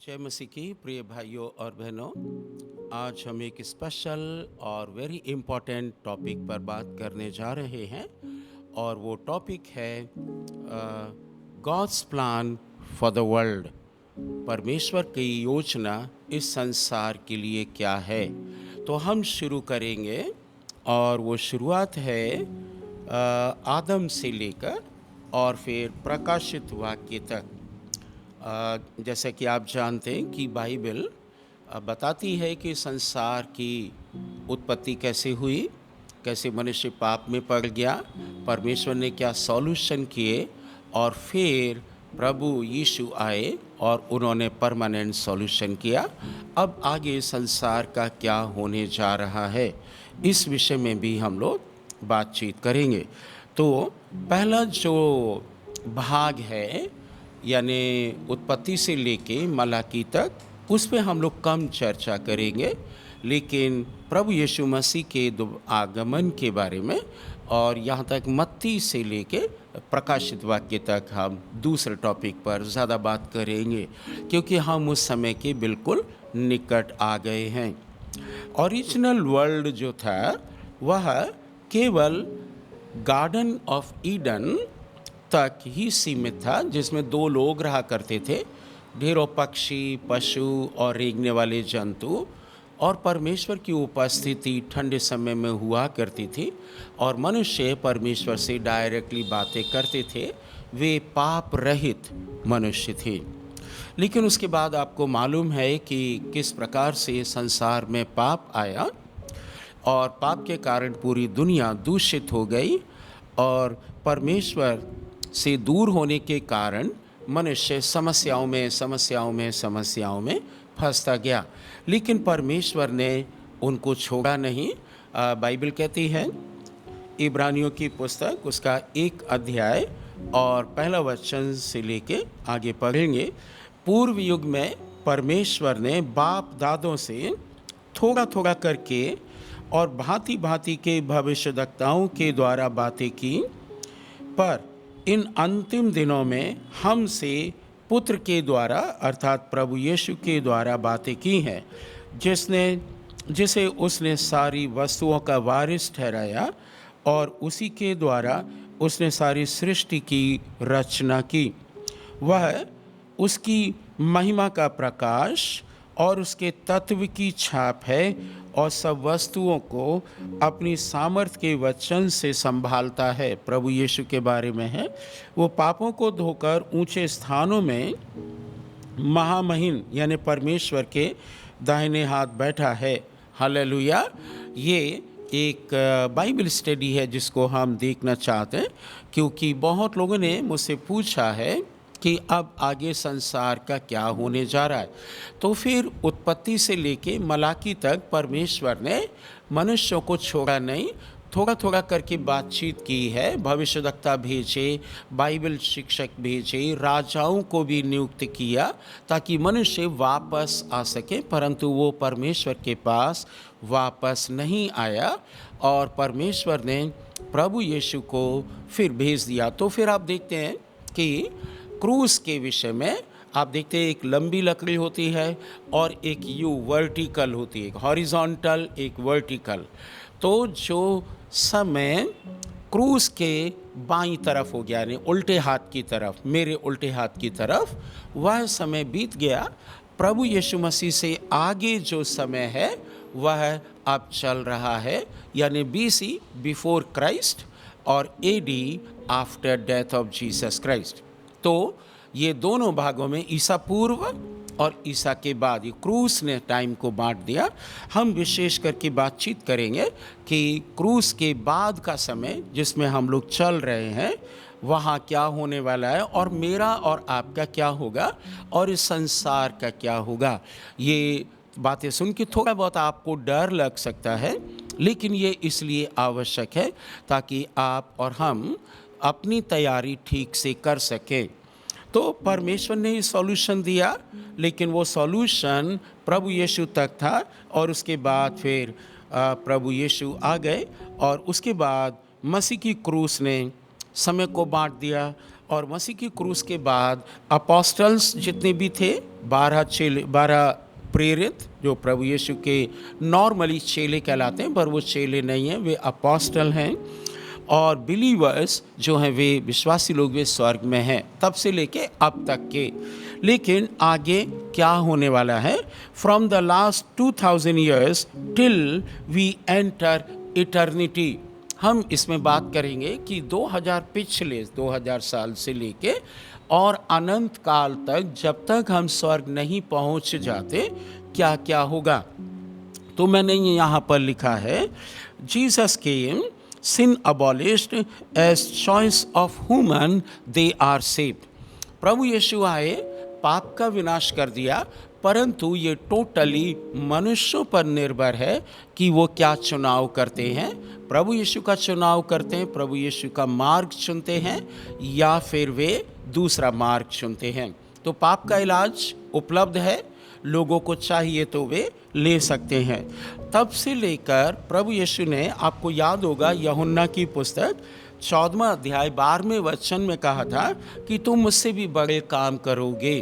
जय मसीह की प्रिय भाइयों और बहनों। आज हम एक स्पेशल और वेरी इम्पोर्टेंट टॉपिक पर बात करने जा रहे हैं और वो टॉपिक है God's plan for the world. परमेश्वर की योजना इस संसार के लिए क्या है। तो हम शुरू करेंगे और वो शुरुआत है आदम से लेकर और फिर प्रकाशित वाक्य तक। जैसे कि आप जानते हैं कि बाइबल बताती है कि संसार की उत्पत्ति कैसे हुई, कैसे मनुष्य पाप में पड़ गया, परमेश्वर ने क्या सॉल्यूशन किए और फिर प्रभु यीशु आए और उन्होंने परमानेंट सॉल्यूशन किया। अब आगे संसार का क्या होने जा रहा है, इस विषय में भी हम लोग बातचीत करेंगे। तो पहला जो भाग है यानी उत्पत्ति से लेके मलाकी तक, उस पे हम लोग कम चर्चा करेंगे, लेकिन प्रभु यीशु मसीह के आगमन के बारे में और यहाँ तक मत्ती से लेके प्रकाशित वाक्य तक हम दूसरे टॉपिक पर ज़्यादा बात करेंगे, क्योंकि हम उस समय के बिल्कुल निकट आ गए हैं। ओरिजिनल वर्ल्ड जो था वह केवल गार्डन ऑफ ईडन तक ही सीमित था, जिसमें दो लोग रहा करते थे, ढेरों पक्षी, पशु और रेंगने वाले जंतु, और परमेश्वर की उपस्थिति ठंडे समय में हुआ करती थी और मनुष्य परमेश्वर से डायरेक्टली बातें करते थे। वे पाप रहित मनुष्य थे। लेकिन उसके बाद आपको मालूम है कि किस प्रकार से संसार में पाप आया और पाप के कारण पूरी दुनिया दूषित हो गई और परमेश्वर से दूर होने के कारण मनुष्य समस्याओं में फंसता गया। लेकिन परमेश्वर ने उनको छोड़ा नहीं। बाइबल कहती है, इब्रानियों की पुस्तक उसका 1 अध्याय और पहला वचन से लेके आगे पढ़ेंगे। पूर्व युग में परमेश्वर ने बाप दादों से थोड़ा थोड़ा करके और भांति भांति के भविष्यद्वक्ताओं के द्वारा बातें की, पर इन अंतिम दिनों में हमसे पुत्र के द्वारा अर्थात प्रभु यीशु के द्वारा बातें की हैं, जिसे उसने सारी वस्तुओं का वारिस ठहराया और उसी के द्वारा उसने सारी सृष्टि की रचना की। वह उसकी महिमा का प्रकाश और उसके तत्व की छाप है और सब वस्तुओं को अपनी सामर्थ्य के वचन से संभालता है। प्रभु यीशु के बारे में है, वो पापों को धोकर ऊंचे स्थानों में महामहिम यानी परमेश्वर के दाहिने हाथ बैठा है। हालेलुया। ये एक बाइबल स्टडी है जिसको हम देखना चाहते हैं, क्योंकि बहुत लोगों ने मुझसे पूछा है कि अब आगे संसार का क्या होने जा रहा है। तो फिर उत्पत्ति से लेके मलाकी तक परमेश्वर ने मनुष्यों को छोड़ा नहीं, थोड़ा थोड़ा करके बातचीत की है। भविष्यद्वक्ता भेजे, बाइबल शिक्षक भेजे, राजाओं को भी नियुक्त किया ताकि मनुष्य वापस आ सके, परंतु वो परमेश्वर के पास वापस नहीं आया और परमेश्वर ने प्रभु यीशु को फिर भेज दिया। तो फिर आप देखते हैं कि क्रूस के विषय में आप देखते हैं, एक लंबी लकड़ी होती है और एक वर्टिकल होती है, एक हॉरिजॉन्टल, एक वर्टिकल। तो जो समय क्रूस के बाईं तरफ हो गया, यानी उल्टे हाथ की तरफ, मेरे उल्टे हाथ की तरफ, वह समय बीत गया। प्रभु यीशु मसीह से आगे जो समय है वह अब चल रहा है, यानी BC बिफोर क्राइस्ट और AD after death of Jesus Christ. तो ये दोनों भागों में ईसा पूर्व और ईसा के बाद, ये क्रूस ने टाइम को बांट दिया। हम विशेष करके बातचीत करेंगे कि क्रूस के बाद का समय जिसमें हम लोग चल रहे हैं वहाँ क्या होने वाला है और मेरा और आपका क्या होगा और इस संसार का क्या होगा। ये बातें सुन के थोड़ा बहुत आपको डर लग सकता है, लेकिन ये इसलिए आवश्यक है ताकि आप और हम अपनी तैयारी ठीक से कर सकें। तो परमेश्वर ने सॉल्यूशन दिया, लेकिन वो सॉल्यूशन प्रभु यीशु तक था और उसके बाद फिर प्रभु यीशु आ गए और उसके बाद मसीह की क्रूस ने समय को बांट दिया और मसीह की क्रूस के बाद अपोस्टल्स जितने भी थे 12 प्रेरित जो प्रभु यीशु के नॉर्मली चेले कहलाते हैं, पर वो चेले नहीं हैं, वे अपोस्टल हैं। और बिलीवर्स जो हैं, वे विश्वासी लोग, वे स्वर्ग में हैं तब से लेके अब तक के। लेकिन आगे क्या होने वाला है? From the last 2000 years till we enter eternity. हम इसमें बात करेंगे कि 2000 साल से लेके और अनंत काल तक, जब तक हम स्वर्ग नहीं पहुंच जाते, क्या क्या होगा। तो मैंने यहाँ पर लिखा है, Jesus came, sin abolished, as choice of human they are saved। प्रभु यीशु आए, पाप का विनाश कर दिया, परंतु ये टोटली मनुष्यों पर निर्भर है कि वो क्या चुनाव करते हैं। प्रभु यीशु का चुनाव करते हैं, प्रभु यीशु का मार्ग चुनते हैं, या फिर वे दूसरा मार्ग चुनते हैं। तो पाप का इलाज उपलब्ध है, लोगों को चाहिए तो वे ले सकते हैं। तब से लेकर प्रभु यीशु ने, आपको याद होगा यूहन्ना की पुस्तक 14वां अध्याय 12वें वचन में कहा था कि तुम मुझसे भी बड़े काम करोगे।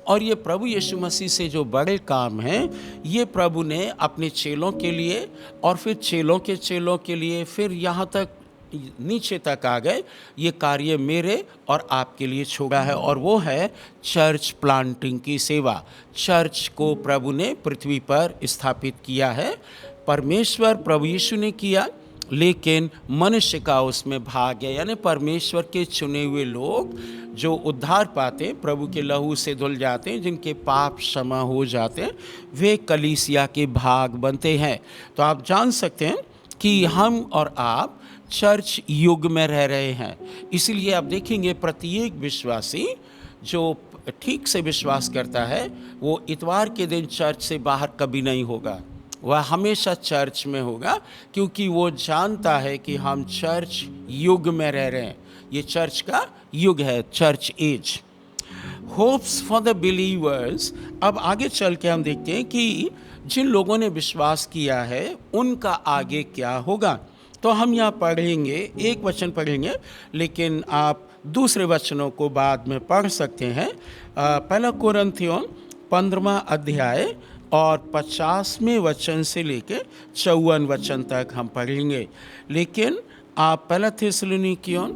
और ये प्रभु यीशु मसीह से जो बड़े काम हैं, ये प्रभु ने अपने चेलों के लिए, और फिर चेलों के लिए, फिर यहाँ तक नीचे तक आ गए, ये कार्य मेरे और आपके लिए छोड़ा है। और वो है चर्च प्लांटिंग की सेवा। चर्च को प्रभु ने पृथ्वी पर स्थापित किया है। परमेश्वर प्रभु यीशु ने किया, लेकिन मनुष्य का उसमें भाग है, यानी परमेश्वर के चुने हुए लोग जो उद्धार पाते, प्रभु के लहू से धुल जाते हैं, जिनके पाप क्षमा हो जाते हैं, वे कलीसिया के भाग बनते हैं। तो आप जान सकते हैं कि हम और आप चर्च युग में रह रहे हैं। इसलिए आप देखेंगे प्रत्येक विश्वासी जो ठीक से विश्वास करता है, वो इतवार के दिन चर्च से बाहर कभी नहीं होगा, वह हमेशा चर्च में होगा, क्योंकि वो जानता है कि हम चर्च युग में रह रहे हैं। ये चर्च का युग है, church age. Hopes for the believers. अब आगे चल के हम देखते हैं कि जिन लोगों ने विश्वास किया है, उनका आगे क्या होगा। तो हम यहाँ पढ़ेंगे, एक वचन पढ़ेंगे, लेकिन आप दूसरे वचनों को बाद में पढ़ सकते हैं। पहला कुरिन्थियों 15वां अध्याय और 50वें वचन से लेके 54 वचन तक हम पढ़ेंगे। लेकिन आप पहला थिस्सलुनीकियों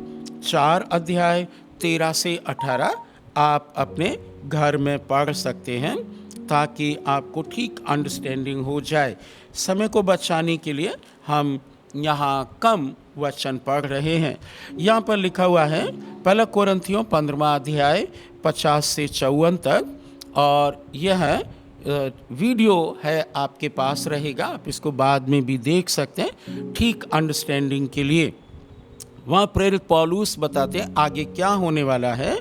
4 अध्याय 13 से 18 आप अपने घर में पढ़ सकते हैं, ताकि आपको ठीक अंडरस्टैंडिंग हो जाए। समय को बचाने के लिए हम यहाँ कम वचन पढ़ रहे हैं। यहाँ पर लिखा हुआ है पहला कुरिन्थियों 15वां अध्याय 50 से 54 तक, और यह वीडियो है आपके पास रहेगा, आप इसको बाद में भी देख सकते हैं ठीक अंडरस्टैंडिंग के लिए। वहाँ प्रेरित पौलुस बताते हैं आगे क्या होने वाला है।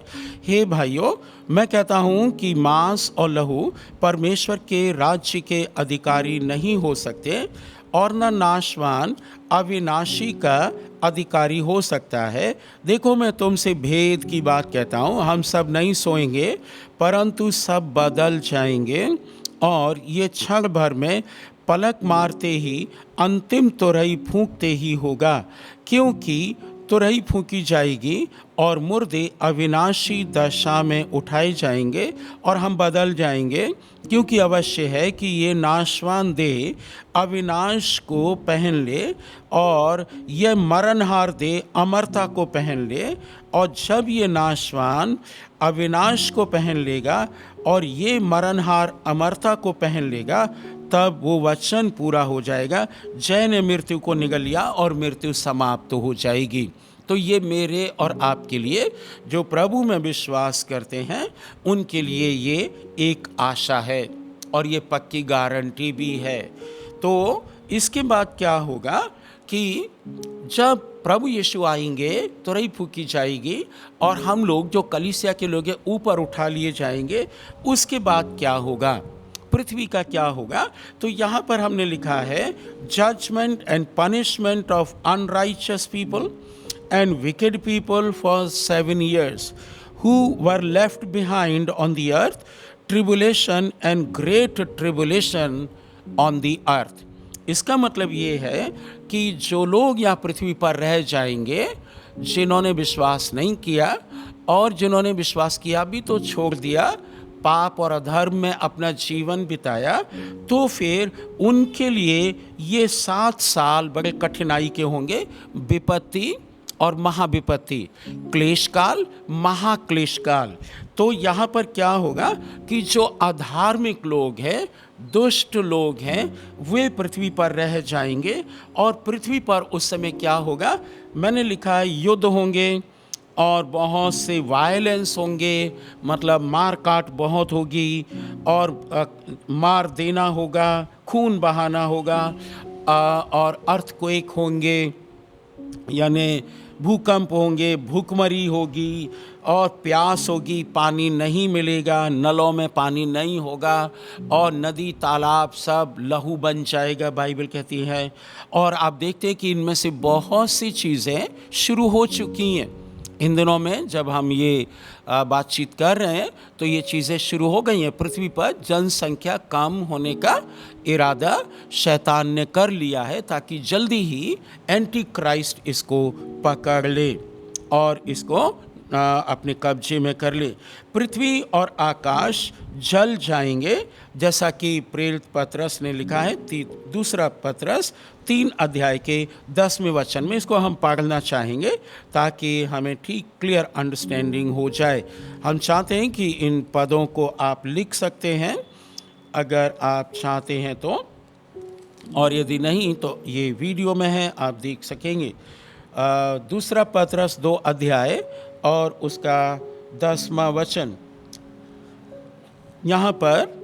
हे भाइयों, मैं कहता हूँ कि मांस और लहू परमेश्वर के राज्य के अधिकारी नहीं हो सकते, और न नाशवान अविनाशी का अधिकारी हो सकता है। देखो, मैं तुमसे भेद की बात कहता हूँ, हम सब नहीं सोएंगे, परंतु सब बदल जाएंगे, और ये क्षण भर में पलक मारते ही अंतिम तुरही फूंकते ही होगा। क्योंकि तुरही फूंकी जाएगी और मुर्दे अविनाशी दशा में उठाए जाएंगे और हम बदल जाएंगे। क्योंकि अवश्य है कि ये नाशवान देह अविनाश को पहन ले और यह मरणहार देह अमरता को पहन ले। और जब ये नाशवान अविनाश को पहन लेगा और ये मरणहार अमरता को पहन लेगा, तब वो वचन पूरा हो जाएगा, जय ने मृत्यु को निगल लिया और मृत्यु समाप्त हो जाएगी। तो ये मेरे और आपके लिए, जो प्रभु में विश्वास करते हैं, उनके लिए ये एक आशा है और ये पक्की गारंटी भी है। तो इसके बाद क्या होगा कि जब प्रभु यीशु आएंगे, तुरही फूंकी जाएगी और हम लोग जो कलीसिया के लोग हैं ऊपर उठा लिए जाएंगे। उसके बाद क्या होगा, पृथ्वी का क्या होगा? तो यहाँ पर हमने लिखा है judgment and punishment of unrighteous people and wicked people for 7 years who were left behind on the earth, tribulation and great tribulation on the earth। इसका मतलब ये है कि जो लोग यहाँ पृथ्वी पर रह जाएंगे, जिन्होंने विश्वास नहीं किया और जिन्होंने विश्वास किया भी तो छोड़ दिया, पाप और अधर्म में अपना जीवन बिताया, तो फिर उनके लिए ये 7 साल बड़े कठिनाई के होंगे, विपत्ति और महाविपत्ति, क्लेश काल, महाक्लेश काल। तो यहाँ पर क्या होगा कि जो अधार्मिक लोग हैं, दुष्ट लोग हैं, वे पृथ्वी पर रह जाएंगे। और पृथ्वी पर उस समय क्या होगा, मैंने लिखा है युद्ध होंगे और बहुत से वायलेंस होंगे, मतलब मार काट बहुत होगी और मार देना होगा, खून बहाना होगा, और अर्थक्वेक होंगे, यानी भूकंप होंगे, भूखमरी होगी और प्यास होगी, पानी नहीं मिलेगा, नलों में पानी नहीं होगा और नदी तालाब सब लहू बन जाएगा, बाइबल कहती है। और आप देखते हैं कि इनमें से बहुत सी चीज़ें शुरू हो चुकी हैं इन दिनों में। जब हम ये बातचीत कर रहे हैं तो ये चीज़ें शुरू हो गई हैं। पृथ्वी पर जनसंख्या कम होने का इरादा शैतान ने कर लिया है ताकि जल्दी ही एंटी क्राइस्ट इसको पकड़ ले और इसको अपने कब्जे में कर ले। पृथ्वी और आकाश जल जाएंगे, जैसा कि प्रेरित पतरस ने लिखा है, दूसरा पतरस 3 अध्याय के 10वें वचन में। इसको हम पढ़ना चाहेंगे ताकि हमें ठीक क्लियर अंडरस्टैंडिंग हो जाए। हम चाहते हैं कि इन पदों को आप लिख सकते हैं अगर आप चाहते हैं तो, और यदि नहीं तो ये वीडियो में है, आप देख सकेंगे। दूसरा पतरस 2 अध्याय और उसका 10वां वचन। यहाँ पर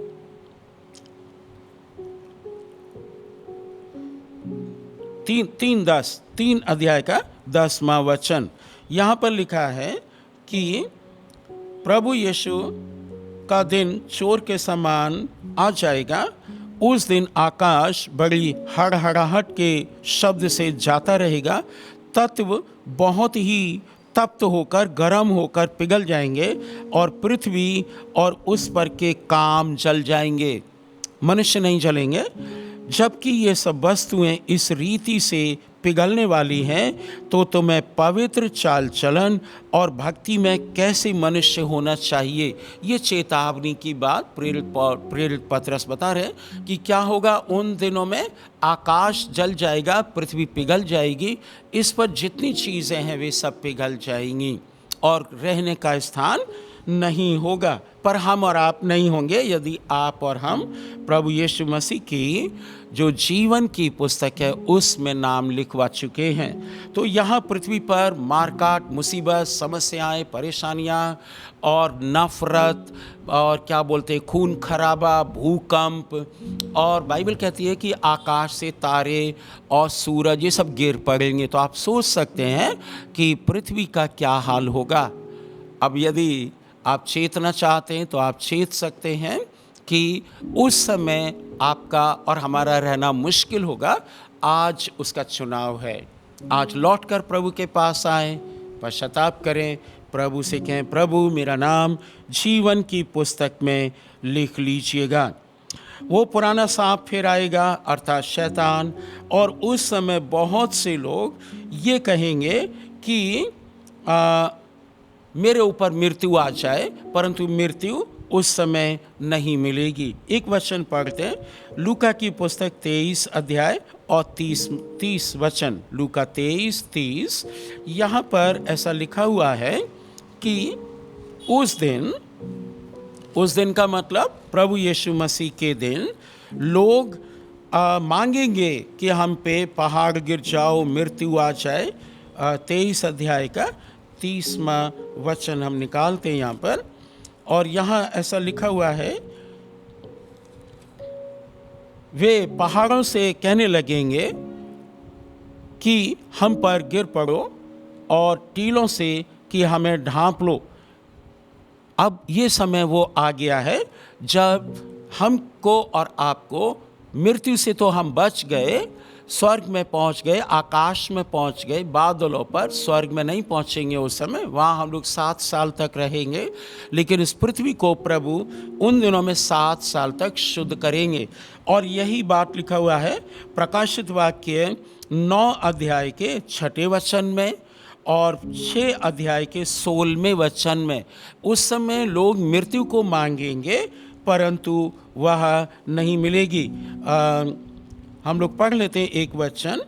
3 अध्याय का 10वां वचन यहाँ पर लिखा है कि प्रभु यीशु का दिन चोर के समान आ जाएगा। उस दिन आकाश बड़ी हड़हड़ाहट के शब्द से जाता रहेगा, तत्व बहुत ही तप्त होकर, गर्म होकर पिघल जाएंगे और पृथ्वी और उस पर के काम जल जाएंगे, मनुष्य नहीं जलेंगे। जबकि ये सब वस्तुएं इस रीति से पिघलने वाली हैं, तो तुम्हें पवित्र चाल चलन और भक्ति में कैसे मनुष्य होना चाहिए। ये चेतावनी की बात प्रेरित पतरस बता रहे कि क्या होगा उन दिनों में। आकाश जल जाएगा, पृथ्वी पिघल जाएगी, इस पर जितनी चीज़ें हैं वे सब पिघल जाएंगी और रहने का स्थान नहीं होगा। पर हम और आप नहीं होंगे यदि आप और हम प्रभु यीशु मसीह की जो जीवन की पुस्तक है उसमें नाम लिखवा चुके हैं। तो यहाँ पृथ्वी पर मारकाट, मुसीबत, समस्याएं, परेशानियाँ और नफ़रत और क्या बोलते हैं, खून खराबा, भूकंप, और बाइबल कहती है कि आकाश से तारे और सूरज ये सब गिर पड़ेंगे। तो आप सोच सकते हैं कि पृथ्वी का क्या हाल होगा। अब यदि आप चेतना चाहते हैं तो आप चेत सकते हैं कि उस समय आपका और हमारा रहना मुश्किल होगा। आज उसका चुनाव है। आज लौटकर प्रभु के पास आएं, पश्चाताप करें, प्रभु से कहें, प्रभु मेरा नाम जीवन की पुस्तक में लिख लीजिएगा। वो पुराना सांप फिर आएगा, अर्थात शैतान, और उस समय बहुत से लोग ये कहेंगे कि मेरे ऊपर मृत्यु आ जाए, परंतु मृत्यु उस समय नहीं मिलेगी। एक वचन पढ़ते हैं, लूका की पुस्तक 23 अध्याय और 30 वचन। लूका 23:30 यहाँ पर ऐसा लिखा हुआ है कि उस दिन का मतलब प्रभु यीशु मसीह के दिन लोग मांगेंगे कि हम पे पहाड़ गिर जाओ, मृत्यु आ जाए। 23 अध्याय का 30वां वचन हम निकालते हैं यहाँ पर, और यहाँ ऐसा लिखा हुआ है, वे पहाड़ों से कहने लगेंगे कि हम पर गिर पड़ो और टीलों से कि हमें ढांप लो। अब ये समय वो आ गया है जब हमको और आपको मृत्यु से तो हम बच गए, स्वर्ग में पहुंच गए, आकाश में पहुंच गए, बादलों पर। स्वर्ग में नहीं पहुंचेंगे उस समय, वहाँ हम लोग 7 साल तक रहेंगे, लेकिन इस पृथ्वी को प्रभु उन दिनों में 7 साल तक शुद्ध करेंगे। और यही बात लिखा हुआ है प्रकाशित वाक्य 9 अध्याय के 6 वचन में और 6 अध्याय के 16वें वचन में उस समय लोग मृत्यु को मांगेंगे परंतु वह नहीं मिलेगी। हम लोग पढ़ लेते हैं एक वचन,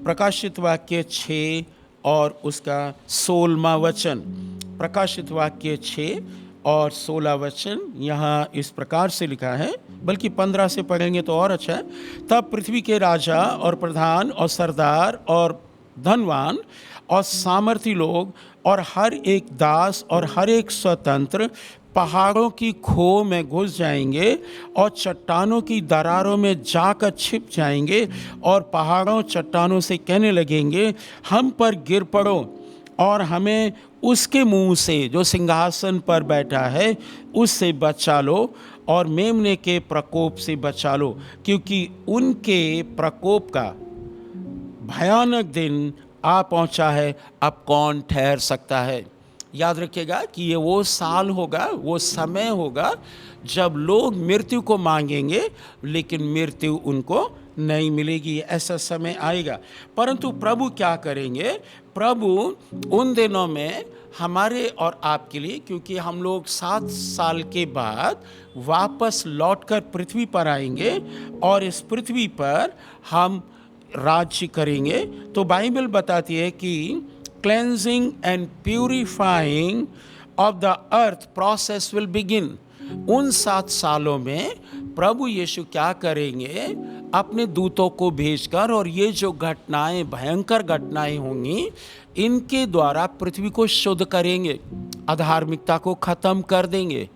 प्रकाशित वाक्य 6 और उसका 16वां वचन। प्रकाशित वाक्य 6 और 16 वचन यहाँ इस प्रकार से लिखा है, बल्कि 15 से पढ़ेंगे तो और अच्छा है। तब पृथ्वी के राजा और प्रधान और सरदार और धनवान और सामर्थी लोग और हर एक दास और हर एक स्वतंत्र पहाड़ों की खो में घुस जाएंगे और चट्टानों की दरारों में जाकर छिप जाएंगे और पहाड़ों चट्टानों से कहने लगेंगे, हम पर गिर पड़ो और हमें उसके मुंह से जो सिंहासन पर बैठा है उससे बचा लो और मेमने के प्रकोप से बचा लो, क्योंकि उनके प्रकोप का भयानक दिन आ पहुंचा है, अब कौन ठहर सकता है। याद रखिएगा कि ये वो साल होगा, वो समय होगा जब लोग मृत्यु को मांगेंगे लेकिन मृत्यु उनको नहीं मिलेगी। ऐसा समय आएगा। परंतु प्रभु क्या करेंगे? प्रभु उन दिनों में हमारे और आपके लिए, क्योंकि हम लोग 7 साल के बाद वापस लौटकर पृथ्वी पर आएंगे और इस पृथ्वी पर हम राज्य करेंगे, तो बाइबल बताती है कि cleansing and purifying of the earth process will begin. उन 7 सालों में प्रभु यीशु क्या करेंगे? अपने दूतों को भेजकर, और ये जो घटनाएं, भयंकर घटनाएं होंगी, इनके द्वारा पृथ्वी को शुद्ध करेंगे, अधार्मिकता को खत्म कर देंगे,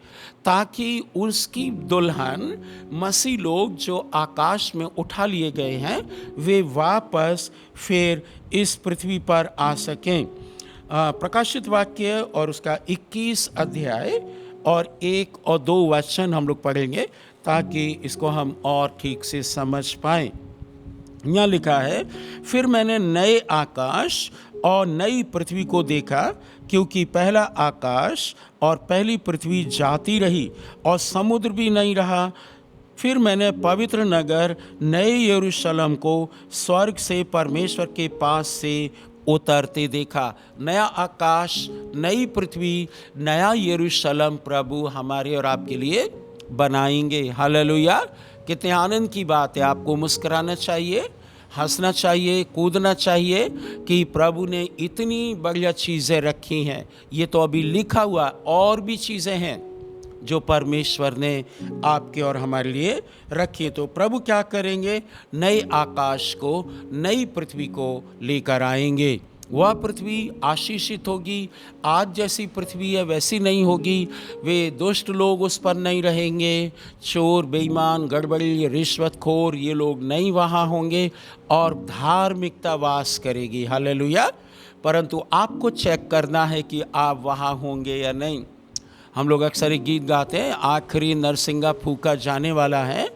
ताकि उसकी दुल्हन मसीह लोग जो आकाश में उठा लिए गए हैं वे वापस फिर इस पृथ्वी पर आ सकें। प्रकाशित वाक्य और उसका 21 अध्याय और 1 और 2 वचन हम लोग पढ़ेंगे ताकि इसको हम और ठीक से समझ पाएं। यहाँ लिखा है, फिर मैंने नए आकाश और नई पृथ्वी को देखा, क्योंकि पहला आकाश और पहली पृथ्वी जाती रही और समुद्र भी नहीं रहा। फिर मैंने पवित्र नगर नए यरूशलेम को स्वर्ग से परमेश्वर के पास से उतरते देखा। नया आकाश, नई पृथ्वी, नया यरूशलेम प्रभु हमारे और आपके लिए बनाएंगे। हालेलुया! कितने आनंद की बात है। आपको मुस्कुराना चाहिए, हंसना चाहिए, कूदना चाहिए कि प्रभु ने इतनी बढ़िया चीज़ें रखी हैं। ये तो अभी लिखा हुआ, और भी चीज़ें हैं जो परमेश्वर ने आपके और हमारे लिए रखी। तो प्रभु क्या करेंगे? नए आकाश को, नई पृथ्वी को लेकर आएंगे। वह पृथ्वी आशीषित होगी। आज जैसी पृथ्वी है वैसी नहीं होगी। वे दुष्ट लोग उस पर नहीं रहेंगे, चोर, बेईमान, गड़बड़ी, रिश्वतखोर, ये लोग नहीं वहाँ होंगे, और धार्मिकता वास करेगी। हालेलुया! परंतु आपको चेक करना है कि आप वहाँ होंगे या नहीं। हम लोग अक्सर एक गीत गाते हैं, आखिरी नरसिंगा फूका जाने वाला है,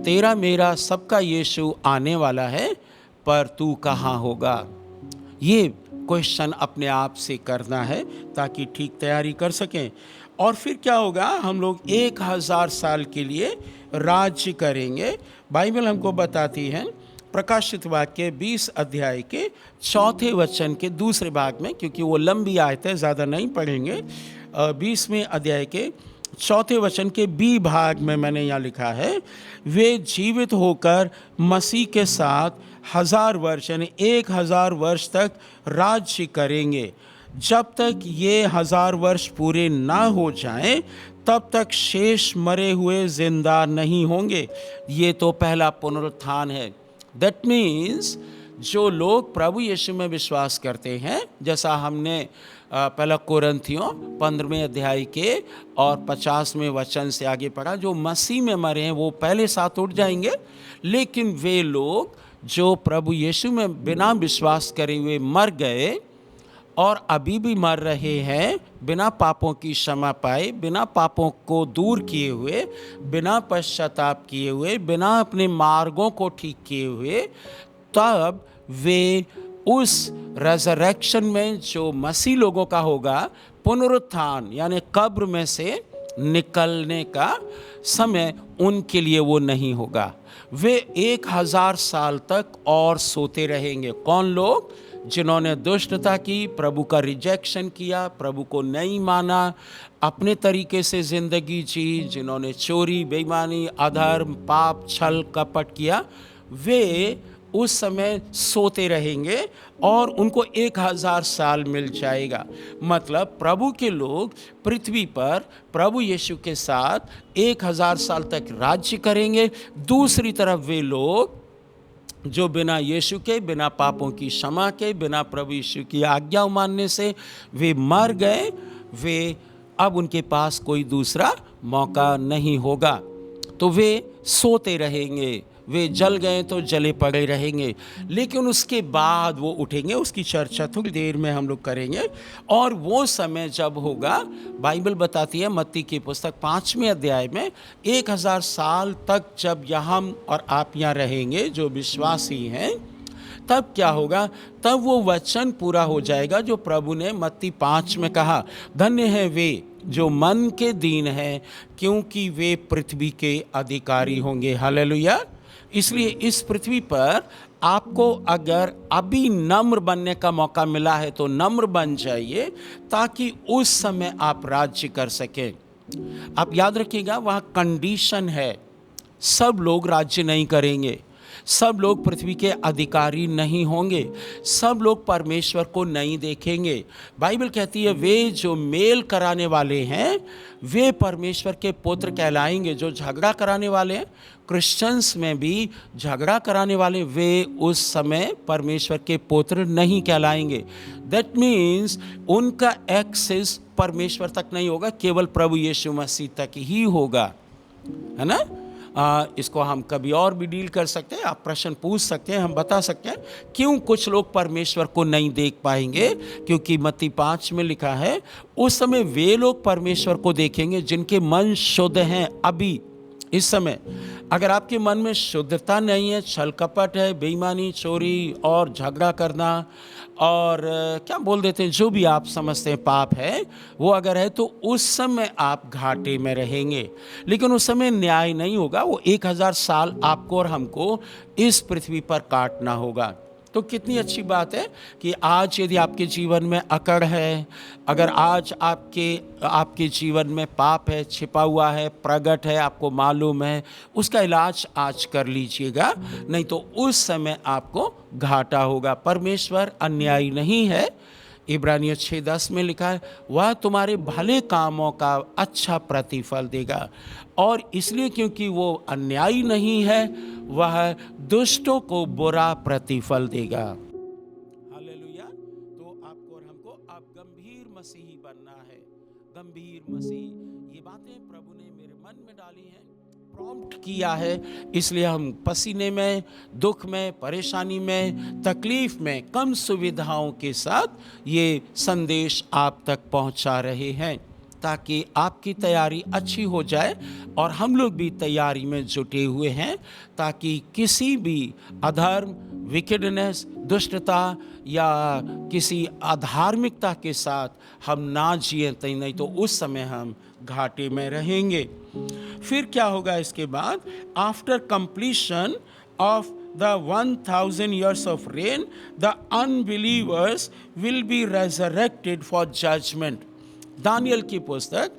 तेरा मेरा सबका यीशु आने वाला है, पर तू कहाँ होगा? ये क्वेश्चन अपने आप से करना है ताकि ठीक तैयारी कर सकें। और फिर क्या होगा? हम लोग 1000 साल के लिए राज्य करेंगे। बाइबल हमको बताती है प्रकाशित वाक्य 20 अध्याय के 4 वचन के दूसरे भाग में, क्योंकि वो लंबी आयत है, ज़्यादा नहीं पढ़ेंगे। 20वें अध्याय के 4 वचन के बी भाग में मैंने यहाँ लिखा है, वे जीवित होकर मसीह के साथ 1000 वर्ष यानी 1000 वर्ष तक राज्य करेंगे। जब तक ये 1000 वर्ष पूरे ना हो जाएं, तब तक शेष मरे हुए जिंदा नहीं होंगे। ये तो पहला पुनरुत्थान है। दैट मीन्स जो लोग प्रभु यीशु में विश्वास करते हैं, जैसा हमने पहला कोरिन्थियों 15वें अध्याय के और 50वें वचन से आगे पढ़ा, जो मसीह में मरे हैं वो पहले साथ उठ जाएंगे। लेकिन वे लोग जो प्रभु यीशु में बिना विश्वास करे हुए मर गए और अभी भी मर रहे हैं, बिना पापों की क्षमा पाए, बिना पापों को दूर किए हुए, बिना पश्चाताप किए हुए, बिना अपने मार्गों को ठीक किए हुए, तब वे उस रेजरेक्शन में जो मसीह लोगों का होगा, पुनरुत्थान यानी कब्र में से निकलने का समय उनके लिए वो नहीं होगा। वे 1000 साल तक और सोते रहेंगे। कौन लोग? जिन्होंने दुष्टता की, प्रभु का रिजेक्शन किया, प्रभु को नहीं माना, अपने तरीके से ज़िंदगी जी, जिन्होंने चोरी, बेईमानी, अधर्म, पाप, छल, कपट किया, वे उस समय सोते रहेंगे और उनको 1000 साल मिल जाएगा। मतलब प्रभु के लोग पृथ्वी पर प्रभु यीशु के साथ 1000 साल तक राज्य करेंगे। दूसरी तरफ वे लोग जो बिना यीशु के, बिना पापों की क्षमा के, बिना प्रभु यीशु की आज्ञा मानने से वे मर गए, वे अब उनके पास कोई दूसरा मौका नहीं होगा, तो वे सोते रहेंगे। वे जल गए तो जले पड़े रहेंगे, लेकिन उसके बाद वो उठेंगे। उसकी चर्चा थोड़ी देर में हम लोग करेंगे। और वो समय जब होगा, बाइबल बताती है मत्ती की पुस्तक 5वें अध्याय में, 1000 साल तक जब हम और आप यहाँ रहेंगे जो विश्वासी हैं, तब क्या होगा? तब वो वचन पूरा हो जाएगा जो प्रभु ने मत्ती 5 में कहा, धन्य है वे जो मन के दीन हैं, क्योंकि वे पृथ्वी के अधिकारी होंगे। हालेलुया। इसलिए इस पृथ्वी पर आपको अगर अभी नम्र बनने का मौका मिला है तो नम्र बन जाइए, ताकि उस समय आप राज्य कर सकें। आप याद रखिएगा, वहाँ कंडीशन है, सब लोग राज्य नहीं करेंगे, सब लोग पृथ्वी के अधिकारी नहीं होंगे, सब लोग परमेश्वर को नहीं देखेंगे। बाइबल कहती है वे जो मेल कराने वाले हैं वे परमेश्वर के पुत्र कहलाएंगे। जो झगड़ा कराने वाले हैं, क्रिश्चियंस में भी झगड़ा कराने वाले, वे उस समय परमेश्वर के पुत्र नहीं कहलाएंगे। दैट मीन्स उनका एक्सेस परमेश्वर तक नहीं होगा, केवल प्रभु यीशु मसीह तक ही होगा, है ना। इसको हम कभी और भी डील कर सकते हैं। आप प्रश्न पूछ सकते हैं, हम बता सकते हैं क्यों कुछ लोग परमेश्वर को नहीं देख पाएंगे। क्योंकि मत्ती 5 में लिखा है, उस समय वे लोग परमेश्वर को देखेंगे जिनके मन शुद्ध हैं। अभी इस समय अगर आपके मन में शुद्धता नहीं है, छल कपट है, बेईमानी, चोरी और झगड़ा करना और क्या बोल देते हैं, जो भी आप समझते हैं पाप है, वो अगर है, तो उस समय आप घाटे में रहेंगे। लेकिन उस समय न्याय नहीं होगा। वो 1000 साल आपको और हमको इस पृथ्वी पर काटना होगा। तो कितनी अच्छी बात है कि आज यदि आपके जीवन में अकड़ है, अगर आज आपके जीवन में पाप है, छिपा हुआ है, प्रगट है, आपको मालूम है, उसका इलाज आज कर लीजिएगा, नहीं तो उस समय आपको घाटा होगा। परमेश्वर अन्यायी नहीं है। इब्रानियों 6:10 में लिखा है, वह तुम्हारे भले कामों का अच्छा प्रतिफल देगा। और इसलिए क्योंकि वो अन्यायी नहीं है, वह दुष्टों को बुरा प्रतिफल देगा। हालेलुया। तो आपको और हमको अब गंभीर मसीही बनना है। गंभीर मसीह, ये बातें प्रभु ने मेरे मन में डाली हैं, प्रॉम्प्ट किया है। इसलिए हम पसीने में, दुख में, परेशानी में, तकलीफ में, कम सुविधाओं के साथ ये संदेश आप तक पहुंचा रहे हैं, ताकि आपकी तैयारी अच्छी हो जाए। और हम लोग भी तैयारी में जुटे हुए हैं, ताकि किसी भी अधर्म, विकेडनेस, दुष्टता या किसी अधार्मिकता के साथ हम ना जिए, नहीं तो उस समय हम घाटे में रहेंगे। फिर क्या होगा इसके बाद? After completion of the 1000 years of reign, the unbelievers will be resurrected for judgment. Daniel की पुस्तक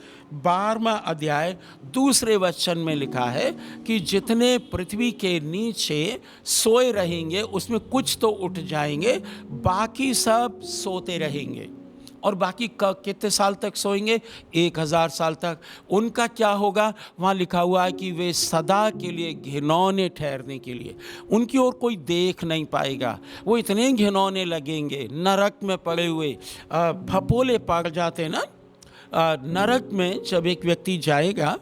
12वां अध्याय 2 वचन में लिखा है कि जितने पृथ्वी के नीचे सोए रहेंगे उसमें कुछ तो उठ जाएंगे, बाकी सब सोते रहेंगे। और बाकी कितने साल तक सोएंगे? 1000 साल तक। उनका क्या होगा? वहाँ लिखा हुआ है कि वे सदा के लिए घिनौने ठहरने के लिए, उनकी ओर कोई देख नहीं पाएगा। वो इतने घिनौने लगेंगे, नरक में पड़े हुए, फपोले पड़ जाते ना। नरक में जब एक व्यक्ति जाएगा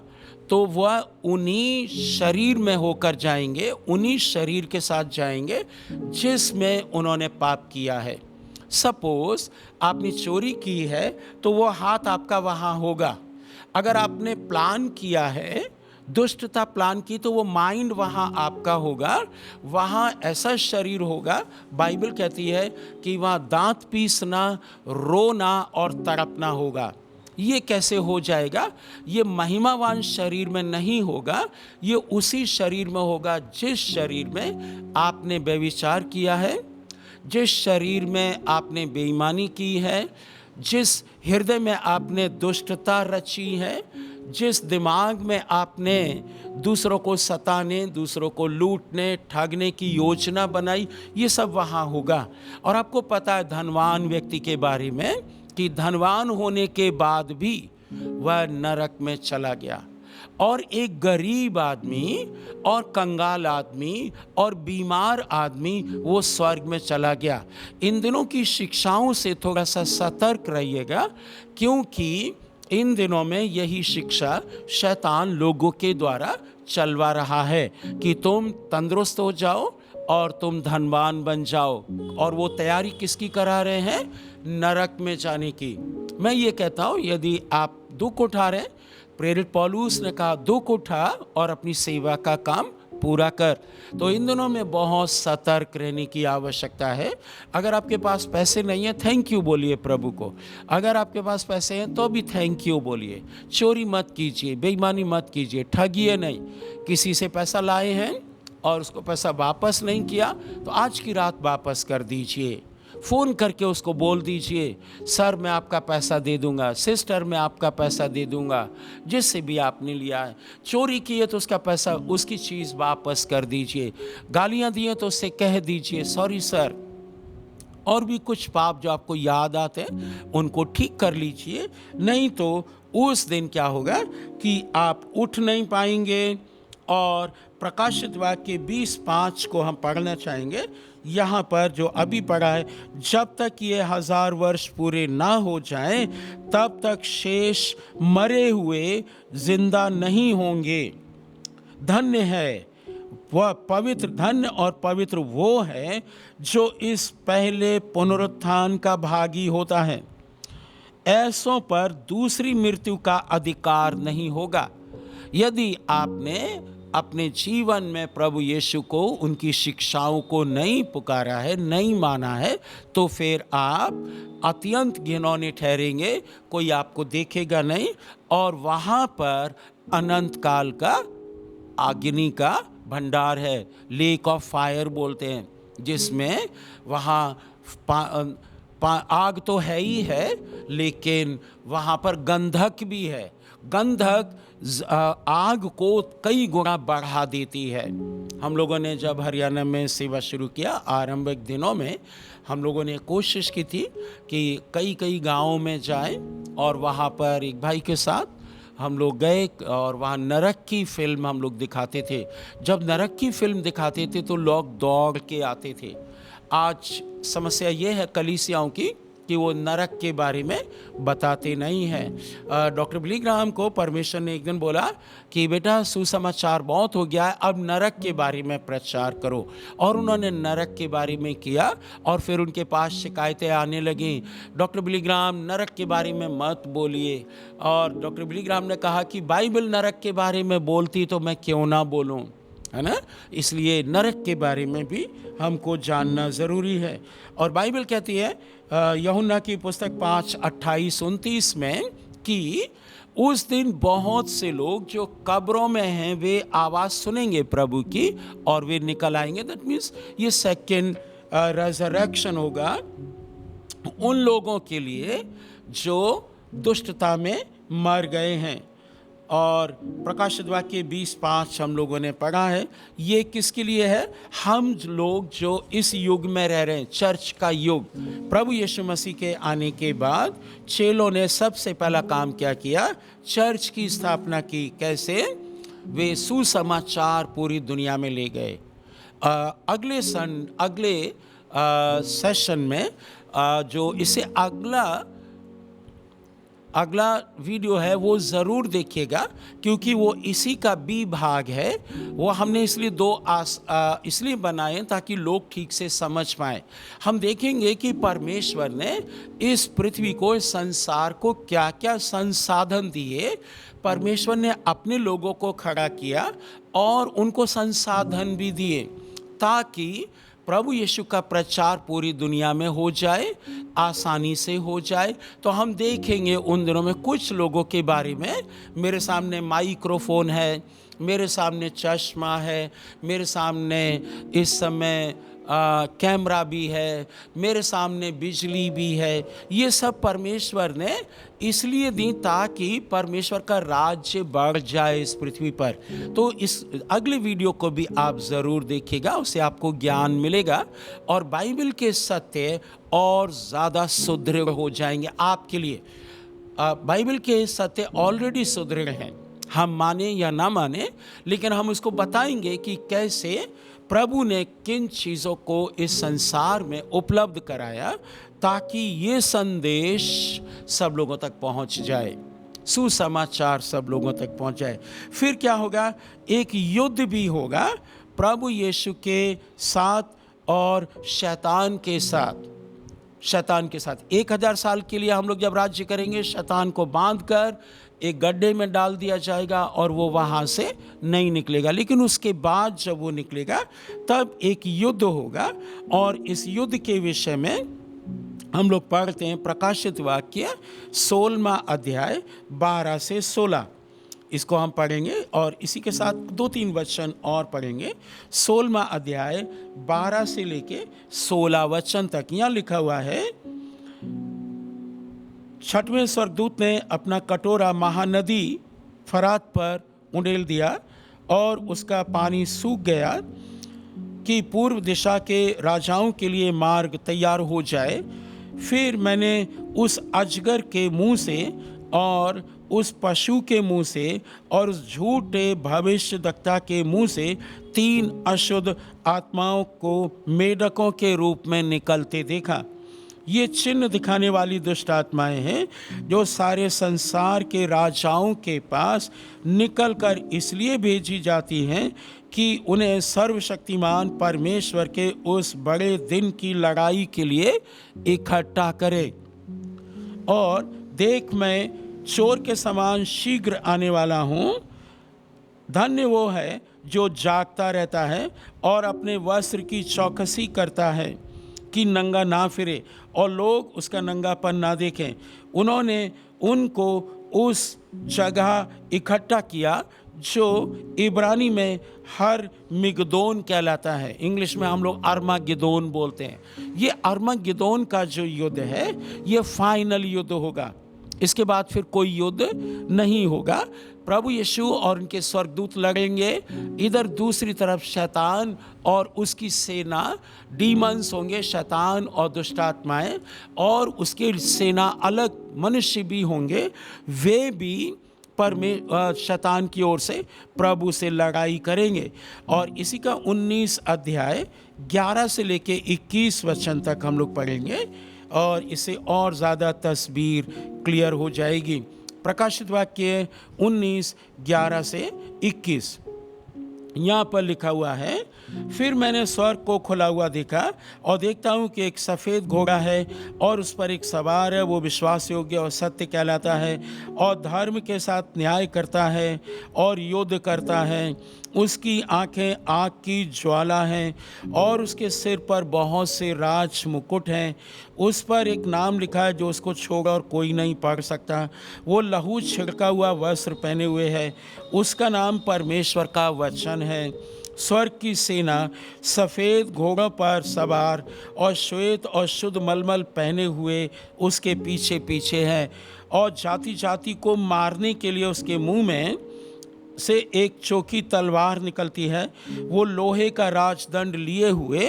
तो वह उन्हीं शरीर में होकर जाएंगे, उन्हीं शरीर के साथ जाएंगे जिसमें उन्होंने पाप किया है। सपोज आपने चोरी की है तो वो हाथ आपका वहाँ होगा। अगर आपने प्लान किया है, दुष्टता प्लान की, तो वो माइंड वहाँ आपका होगा, वहाँ ऐसा शरीर होगा। बाइबल कहती है कि वहाँ दांत पीसना, रोना और तड़पना होगा। ये कैसे हो जाएगा? ये महिमावान शरीर में नहीं होगा, ये उसी शरीर में होगा जिस शरीर में आपने व्यभिचार किया है, जिस शरीर में आपने बेईमानी की है, जिस हृदय में आपने दुष्टता रची है, जिस दिमाग में आपने दूसरों को सताने, दूसरों को लूटने, ठगने की योजना बनाई, ये सब वहाँ होगा। और आपको पता है धनवान व्यक्ति के बारे में कि धनवान होने के बाद भी वह नरक में चला गया, और एक गरीब आदमी और कंगाल आदमी और बीमार आदमी वो स्वर्ग में चला गया। इन दिनों की शिक्षाओं से थोड़ा सा सतर्क रहिएगा, क्योंकि इन दिनों में यही शिक्षा शैतान लोगों के द्वारा चलवा रहा है कि तुम तंदुरुस्त हो जाओ और तुम धनवान बन जाओ। और वो तैयारी किसकी करा रहे हैं? नरक में जाने की। मैं ये कहता हूँ, यदि आप दुख उठा रहे हैं, प्रेरित पौलुस ने कहा दुख उठा और अपनी सेवा का काम पूरा कर। तो इन दिनों में बहुत सतर्क रहने की आवश्यकता है। अगर आपके पास पैसे नहीं है, थैंक यू बोलिए प्रभु को। अगर आपके पास पैसे हैं तो भी थैंक यू बोलिए। चोरी मत कीजिए, बेईमानी मत कीजिए, ठगिए नहीं। किसी से पैसा लाए हैं और उसको पैसा वापस नहीं किया तो आज की रात वापस कर दीजिए। फ़ोन करके उसको बोल दीजिए, सर मैं आपका पैसा दे दूंगा, सिस्टर मैं आपका पैसा दे दूंगा, जिससे भी आपने लिया है। चोरी की है तो उसका पैसा, उसकी चीज़ वापस कर दीजिए। गालियां दी हैं तो उससे कह दीजिए सॉरी सर। और भी कुछ पाप जो आपको याद आते हैं उनको ठीक कर लीजिए, नहीं तो उस दिन क्या होगा कि आप उठ नहीं पाएंगे। और प्रकाशित वाक्य 20:5 को हम पढ़ना चाहेंगे। यहाँ पर जो अभी पढ़ा है, जब तक ये 1000 वर्ष पूरे ना हो जाएं, तब तक शेष मरे हुए जिंदा नहीं होंगे। धन्य है वह पवित्र, धन्य और पवित्र वो है जो इस पहले पुनरुत्थान का भागी होता है। ऐसों पर दूसरी मृत्यु का अधिकार नहीं होगा। यदि आपने अपने जीवन में प्रभु यीशु को, उनकी शिक्षाओं को नहीं पुकारा है, नहीं माना है, तो फिर आप अत्यंत घिनौने ठहरेंगे। कोई आपको देखेगा नहीं, और वहाँ पर अनंत काल का अग्नि का भंडार है, लेक ऑफ फायर बोलते हैं, जिसमें वहाँ आग तो है ही है, लेकिन वहाँ पर गंधक भी है। गंधक आग को कई गुना बढ़ा देती है। हम लोगों ने जब हरियाणा में सेवा शुरू किया, आरंभिक दिनों में हम लोगों ने कोशिश की थी कि कई गांवों में जाएं, और वहाँ पर एक भाई के साथ हम लोग गए और वहाँ नरक की फिल्म हम लोग दिखाते थे। जब नरक की फिल्म दिखाते थे तो लोग दौड़ के आते थे। आज समस्या ये है कलीसियाओं की कि वो नरक के बारे में बताते नहीं हैं। डॉक्टर बिली ग्राहम को परमेश्वर ने एक दिन बोला कि बेटा सुसमाचार बहुत हो गया है, अब नरक के बारे में प्रचार करो। और उन्होंने नरक के बारे में किया, और फिर उनके पास शिकायतें आने लगीं, डॉक्टर बिली ग्राहम नरक के बारे में मत बोलिए। और डॉक्टर बिली ग्राहम ने कहा कि बाइबल नरक के बारे में बोलती तो मैं क्यों ना बोलूं, है ना। इसलिए नरक के बारे में भी हमको जानना ज़रूरी है। और बाइबल कहती है यूहन्ना की पुस्तक 5:28-29 में कि उस दिन बहुत से लोग जो कब्रों में हैं वे आवाज़ सुनेंगे प्रभु की, और वे निकल आएंगे। दैट मीन्स ये सेकेंड रेजरेक्शन होगा उन लोगों के लिए जो दुष्टता में मर गए हैं। और प्रकाशित वाक्य 20:5 हम लोगों ने पढ़ा है। ये किसके लिए है? हम लोग जो इस युग में रह रहे हैं, चर्च का युग। प्रभु यीशु मसीह के आने के बाद चेलों ने सबसे पहला काम क्या किया? चर्च की स्थापना की। कैसे? वे सुसमाचार पूरी दुनिया में ले गए। अगले सेशन में जो इसे अगला वीडियो है वो ज़रूर देखिएगा, क्योंकि वो इसी का बी भाग है। वो हमने इसलिए इसलिए बनाए ताकि लोग ठीक से समझ पाएँ। हम देखेंगे कि परमेश्वर ने इस पृथ्वी को, इस संसार को क्या क्या संसाधन दिए। परमेश्वर ने अपने लोगों को खड़ा किया और उनको संसाधन भी दिए ताकि प्रभु यीशु का प्रचार पूरी दुनिया में हो जाए, आसानी से हो जाए। तो हम देखेंगे उन दिनों में कुछ लोगों के बारे में। मेरे सामने माइक्रोफोन है, मेरे सामने चश्मा है, मेरे सामने इस समय कैमरा भी है, मेरे सामने बिजली भी है। ये सब परमेश्वर ने इसलिए दी ताकि परमेश्वर का राज्य बढ़ जाए इस पृथ्वी पर। तो इस अगले वीडियो को भी आप ज़रूर देखिएगा, उससे आपको ज्ञान मिलेगा और बाइबल के सत्य और ज़्यादा सुदृढ़ हो जाएंगे आपके लिए। बाइबल के सत्य ऑलरेडी सुदृढ़ हैं, हम माने या ना माने, लेकिन हम उसको बताएंगे कि कैसे प्रभु ने किन चीज़ों को इस संसार में उपलब्ध कराया ताकि ये संदेश सब लोगों तक पहुंच जाए, सुसमाचार सब लोगों तक पहुंच जाए। फिर क्या होगा? एक युद्ध भी होगा प्रभु यीशु के साथ और शैतान के साथ। 1000 साल के लिए हम लोग जब राज्य करेंगे, शैतान को बांधकर एक गड्ढे में डाल दिया जाएगा और वो वहाँ से नहीं निकलेगा। लेकिन उसके बाद जब वो निकलेगा तब एक युद्ध होगा, और इस युद्ध के विषय में हम लोग पढ़ते हैं प्रकाशित वाक्य 16वां अध्याय 12 से 16। इसको हम पढ़ेंगे और इसी के साथ 2-3 वचन और पढ़ेंगे। 16वां अध्याय 12 से लेके 16 वचन तक यहाँ लिखा हुआ है, 6वें स्वर्गदूत ने अपना कटोरा महानदी फरात पर उंडेल दिया और उसका पानी सूख गया कि पूर्व दिशा के राजाओं के लिए मार्ग तैयार हो जाए। फिर मैंने उस अजगर के मुंह से और उस पशु के मुंह से और उस झूठे भविष्यद्वक्ता के मुंह से 3 अशुद्ध आत्माओं को मेढकों के रूप में निकलते देखा। ये चिन्ह दिखाने वाली दुष्ट आत्माएं हैं जो सारे संसार के राजाओं के पास निकलकर इसलिए भेजी जाती हैं कि उन्हें सर्वशक्तिमान परमेश्वर के उस बड़े दिन की लड़ाई के लिए इकट्ठा करे। और देख, मैं चोर के समान शीघ्र आने वाला हूँ। धन्य वो है जो जागता रहता है और अपने वस्त्र की चौकसी करता है कि नंगा ना फिरे और लोग उसका नंगापन ना देखें। उन्होंने उनको उस जगह इकट्ठा किया जो इब्रानी में हर मिगदोन कहलाता है। इंग्लिश में हम लोग अर्मागिदोन बोलते हैं। ये अर्मागिदोन का जो युद्ध है, ये फाइनल युद्ध होगा। इसके बाद फिर कोई युद्ध नहीं होगा। प्रभु यीशु और उनके स्वर्गदूत लड़ेंगे, इधर दूसरी तरफ शैतान और उसकी सेना, डीमंस होंगे, शैतान और दुष्ट आत्माएं, और उसके सेना अलग मनुष्य भी होंगे। वे भी शैतान की ओर से प्रभु से लड़ाई करेंगे। और इसी का 19 अध्याय 11 से लेके 21 वचन तक हम लोग पढ़ेंगे और इससे और ज़्यादा तस्वीर क्लियर हो जाएगी। प्रकाशित वाक्य 19:11 से 21 यहाँ पर लिखा हुआ है, फिर मैंने स्वर्ग को खुला हुआ देखा और देखता हूँ कि एक सफ़ेद घोड़ा है और उस पर एक सवार है। वो विश्वास योग्य और सत्य कहलाता है और धर्म के साथ न्याय करता है और युद्ध करता है। उसकी आंखें आग की ज्वाला हैं और उसके सिर पर बहुत से राज मुकुट हैं। उस पर एक नाम लिखा है जो उसको छोड़ और कोई नहीं पढ़ सकता। वो लहू छिड़का हुआ वस्त्र पहने हुए है। उसका नाम परमेश्वर का वचन है। स्वर्ग की सेना सफ़ेद घोड़ों पर सवार और श्वेत और शुद्ध मलमल पहने हुए उसके पीछे पीछे है, और जाति जाति को मारने के लिए उसके मुंह में से एक चोखी तलवार निकलती है। वो लोहे का राजदंड लिए हुए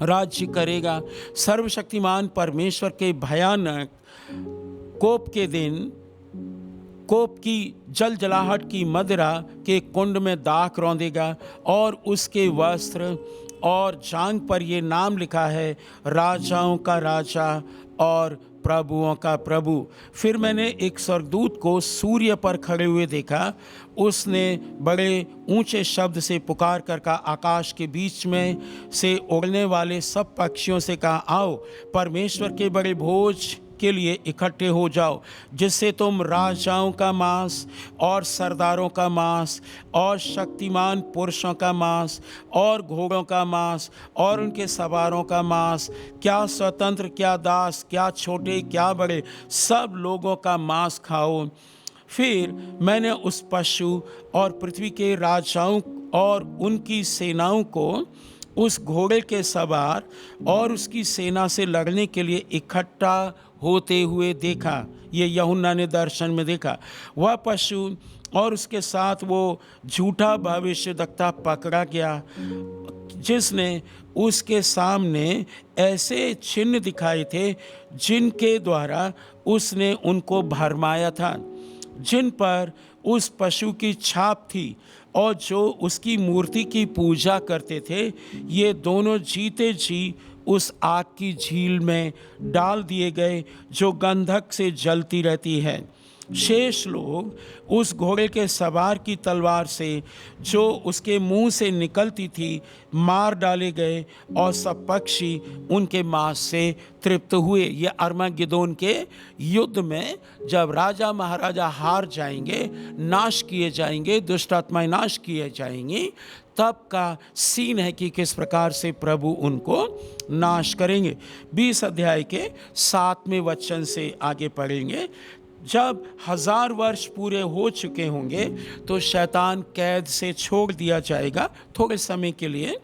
राज्य करेगा। सर्वशक्तिमान परमेश्वर के भयानक कोप के दिन कोप की जलजलाहट की मदिरा के कुंड में दाख रौंदेगा और उसके वस्त्र और जांघ पर ये नाम लिखा है, राजाओं का राजा और प्रभुओं का प्रभु। फिर मैंने एक स्वर्गदूत को सूर्य पर खड़े हुए देखा। उसने बड़े ऊंचे शब्द से पुकार कर कहा, आकाश के बीच में से उड़ने वाले सब पक्षियों से कहा, आओ परमेश्वर के बड़े भोज के लिए इकट्ठे हो जाओ, जिससे तुम राजाओं का मांस और सरदारों का मांस और शक्तिमान पुरुषों का मांस और घोड़ों का मांस और उनके सवारों का मांस, क्या स्वतंत्र क्या दास, क्या छोटे क्या बड़े, सब लोगों का मांस खाओ। फिर मैंने उस पशु और पृथ्वी के राजाओं और उनकी सेनाओं को उस घोड़े के सवार और उसकी सेना से लड़ने के लिए इकट्ठा होते हुए देखा। ये यूहन्ना ने दर्शन में देखा। वह पशु और उसके साथ वो झूठा भविष्यद्वक्ता पकड़ा गया, जिसने उसके सामने ऐसे चिन्ह दिखाए थे जिनके द्वारा उसने उनको भरमाया था, जिन पर उस पशु की छाप थी, और जो उसकी मूर्ति की पूजा करते थे, ये दोनों जीते जी उस आग की झील में डाल दिए गए जो गंधक से जलती रहती है। शेष लोग उस घोड़े के सवार की तलवार से जो उसके मुंह से निकलती थी मार डाले गए, और सब पक्षी उनके मांस से तृप्त हुए। ये अर्मगिदोन के युद्ध में जब राजा महाराजा हार जाएंगे, नाश किए जाएंगे, दुष्ट आत्माएं नाश किए जाएंगी, तब का सीन है कि किस प्रकार से प्रभु उनको नाश करेंगे। 20 अध्याय के 7वें वचन से आगे पढ़ेंगे। जब 1000 वर्ष पूरे हो चुके होंगे तो शैतान कैद से छोड़ दिया जाएगा थोड़े समय के लिए।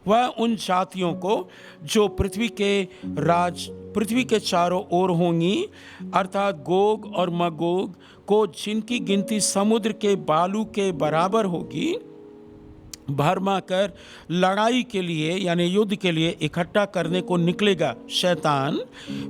वह उन जातियों को जो पृथ्वी के चारों ओर होंगी, अर्थात गोग और मगोग को, जिनकी गिनती समुद्र के बालू के बराबर होगी, भरमा कर लड़ाई के लिए यानी युद्ध के लिए इकट्ठा करने को निकलेगा। शैतान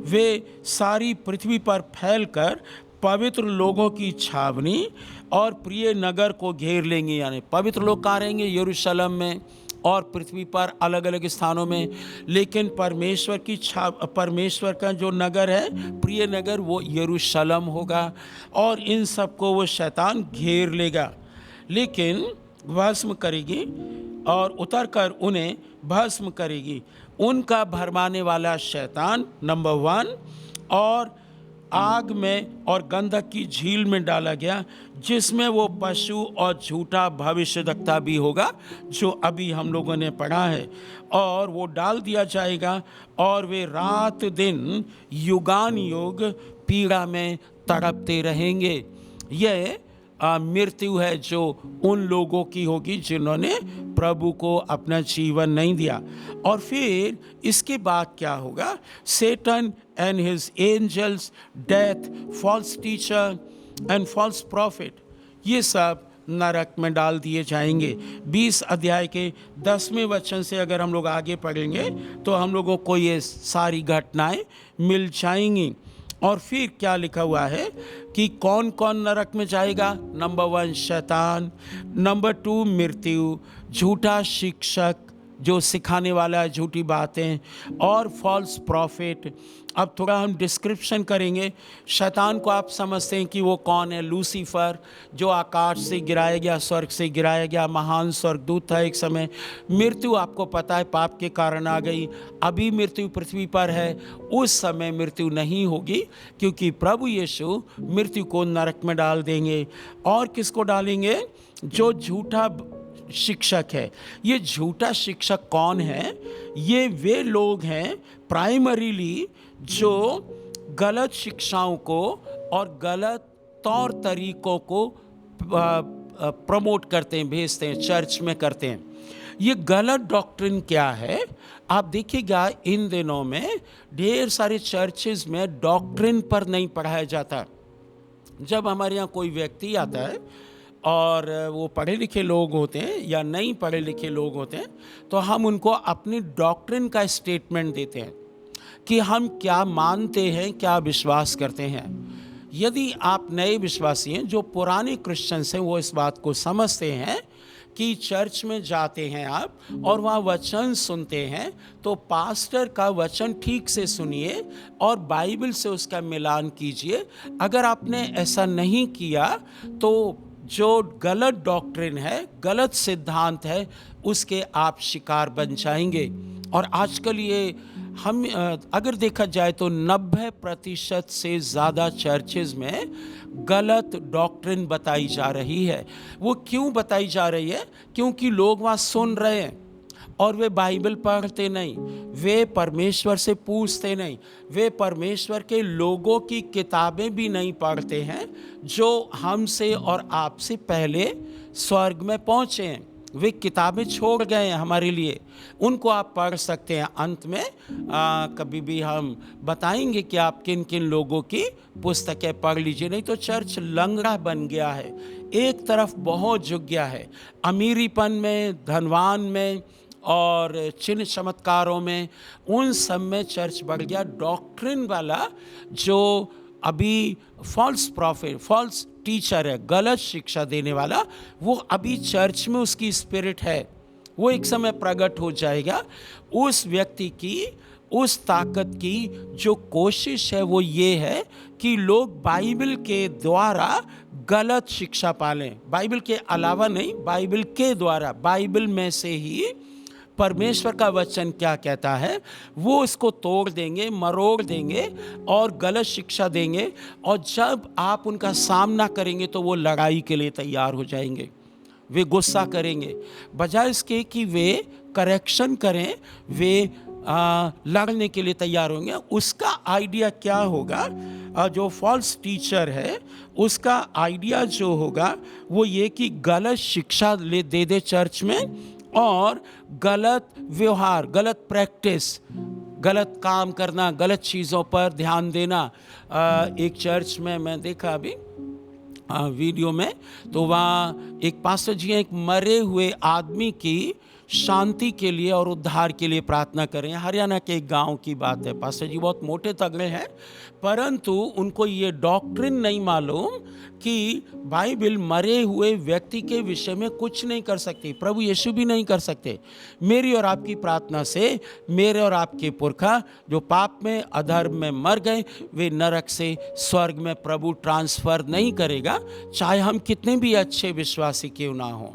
वे सारी पृथ्वी पर फैलकर पवित्र लोगों की छावनी और प्रिय नगर को घेर लेंगे। यानी पवित्र लोग कहाँ रहेंगे? यरूशलेम में और पृथ्वी पर अलग अलग स्थानों में। लेकिन परमेश्वर का जो नगर है, प्रिय नगर, वो यरूशलेम होगा, और इन सबको वो शैतान घेर लेगा। लेकिन भस्म करेगी और उतर कर उन्हें भस्म करेगी। उनका भरमाने वाला शैतान नंबर 1 और आग में और गंधक की झील में डाला गया, जिसमें वो पशु और झूठा भविष्यद्वक्ता भी होगा, जो अभी हम लोगों ने पढ़ा है, और वो डाल दिया जाएगा, और वे रात दिन युगान युग पीड़ा में तड़पते रहेंगे। यह मृत्यु है जो उन लोगों की होगी जिन्होंने प्रभु को अपना जीवन नहीं दिया। और फिर इसके बाद क्या होगा? Satan and his angels, death, false teacher and false prophet, ये सब नरक में डाल दिए जाएंगे। 20 अध्याय के 10वें वचन से अगर हम लोग आगे पढ़ेंगे तो हम लोगों को ये सारी घटनाएं मिल जाएंगी। और फिर क्या लिखा हुआ है कि कौन कौन नरक में जाएगा? नंबर 1 शैतान, नंबर 2 मृत्यु, झूठा शिक्षक जो सिखाने वाला है झूठी बातें, और फॉल्स प्रॉफिट। अब थोड़ा हम डिस्क्रिप्शन करेंगे। शैतान को आप समझते हैं कि वो कौन है? लूसीफर, जो आकाश से गिराया गया, स्वर्ग से गिराया गया, महान स्वर्गदूत था एक समय। मृत्यु आपको पता है पाप के कारण आ गई। अभी मृत्यु पृथ्वी पर है, उस समय मृत्यु नहीं होगी, क्योंकि प्रभु यीशु मृत्यु को नरक में डाल देंगे। और किसको डालेंगे? जो झूठा शिक्षक है। ये झूठा शिक्षक कौन है? ये वे लोग हैं प्राइमरीली जो गलत शिक्षाओं को और गलत तौर तरीकों को प्रमोट करते हैं, भेजते हैं, चर्च में करते हैं। ये गलत डॉक्ट्रिन क्या है? आप देखिएगा इन दिनों में ढेर सारे चर्चेज में डॉक्ट्रिन पर नहीं पढ़ाया जाता। जब हमारे यहाँ कोई व्यक्ति आता है और वो पढ़े लिखे लोग होते हैं या नहीं पढ़े लिखे लोग होते हैं, तो हम उनको अपनी डॉक्ट्रिन का स्टेटमेंट देते हैं कि हम क्या मानते हैं, क्या विश्वास करते हैं। यदि आप नए विश्वासी हैं, जो पुराने क्रिश्चियंस हैं, वो इस बात को समझते हैं कि चर्च में जाते हैं आप और वहाँ वचन सुनते हैं, तो पास्टर का वचन ठीक से सुनिए और बाइबल से उसका मिलान कीजिए। अगर आपने ऐसा नहीं किया तो जो गलत डॉक्ट्रिन है, गलत सिद्धांत है, उसके आप शिकार बन जाएंगे। और आजकल ये हम अगर देखा जाए तो 90% से ज़्यादा चर्चेज में गलत डॉक्ट्रिन बताई जा रही है। वो क्यों बताई जा रही है? क्योंकि लोग वहाँ सुन रहे हैं और वे बाइबल पढ़ते नहीं, वे परमेश्वर से पूछते नहीं, वे परमेश्वर के लोगों की किताबें भी नहीं पढ़ते हैं जो हमसे और आपसे पहले स्वर्ग में पहुँचे हैं। वे किताबें छोड़ गए हैं हमारे लिए, उनको आप पढ़ सकते हैं। अंत में कभी भी हम बताएंगे कि आप किन किन लोगों की पुस्तकें पढ़ लीजिए। नहीं तो चर्च लंगड़ा बन गया है, एक तरफ बहुत झुक गया है, अमीरीपन में, धनवान में और चिन्ह चमत्कारों में, उन सब में चर्च बढ़ गया। डॉक्ट्रिन वाला जो अभी फॉल्स प्रॉफिट, फॉल्स टीचर है, गलत शिक्षा देने वाला, वो अभी चर्च में उसकी स्पिरिट है, वो एक समय प्रकट हो जाएगा। उस व्यक्ति की, उस ताकत की जो कोशिश है वो ये है कि लोग बाइबल के द्वारा गलत शिक्षा पालें, बाइबल के अलावा नहीं, बाइबल के द्वारा, बाइबल में से ही परमेश्वर का वचन क्या कहता है वो इसको तोड़ देंगे, मरोड़ देंगे और गलत शिक्षा देंगे। और जब आप उनका सामना करेंगे तो वो लड़ाई के लिए तैयार हो जाएंगे, वे गुस्सा करेंगे, बजाय इसके कि वे करेक्शन करें, वे लड़ने के लिए तैयार होंगे। उसका आइडिया क्या होगा? जो फॉल्स टीचर है उसका आइडिया जो होगा वो ये कि गलत शिक्षा दे दे चर्च में, और गलत व्यवहार, गलत प्रैक्टिस, गलत काम करना, गलत चीज़ों पर ध्यान देना। एक चर्च में मैं देखा अभी वीडियो में, तो वहाँ एक पास्टर जी हैं, एक मरे हुए आदमी की शांति के लिए और उद्धार के लिए प्रार्थना करें। हरियाणा के एक गांव की बात है। पास्टर जी बहुत मोटे तगड़े हैं, परंतु उनको ये डॉक्ट्रिन नहीं मालूम कि बाइबल मरे हुए व्यक्ति के विषय में कुछ नहीं कर सकती, प्रभु यीशु भी नहीं कर सकते। मेरी और आपकी प्रार्थना से मेरे और आपके पुरखा जो पाप में, अधर्म में मर गए, वे नरक से स्वर्ग में प्रभु ट्रांसफर नहीं करेगा, चाहे हम कितने भी अच्छे विश्वासी क्यों ना हों,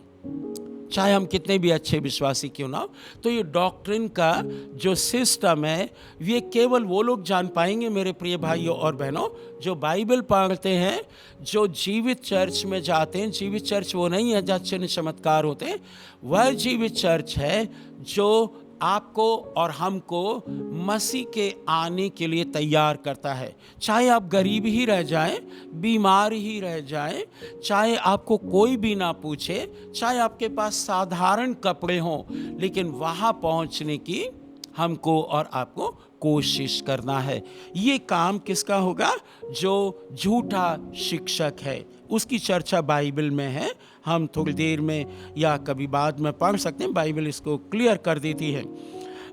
चाहे हम कितने भी अच्छे विश्वासी क्यों ना हो। तो ये डॉक्ट्रिन का जो सिस्टम है ये केवल वो लोग जान पाएंगे मेरे प्रिय भाइयों और बहनों जो बाइबल पढ़ते हैं, जो जीवित चर्च में जाते हैं। जीवित चर्च वो नहीं है जहाँ चिन्ह चमत्कार होते हैं, वह जीवित चर्च है जो आपको और हमको मसीह के आने के लिए तैयार करता है। चाहे आप गरीब ही रह जाएं, बीमार ही रह जाएं, चाहे आपको कोई भी ना पूछे, चाहे आपके पास साधारण कपड़े हों, लेकिन वहाँ पहुँचने की हमको और आपको कोशिश करना है। ये काम किसका होगा? जो झूठा शिक्षक है, उसकी चर्चा बाइबल में है। हम थोड़ी देर में या कभी बाद में पढ़ सकते हैं, बाइबल इसको क्लियर कर देती है।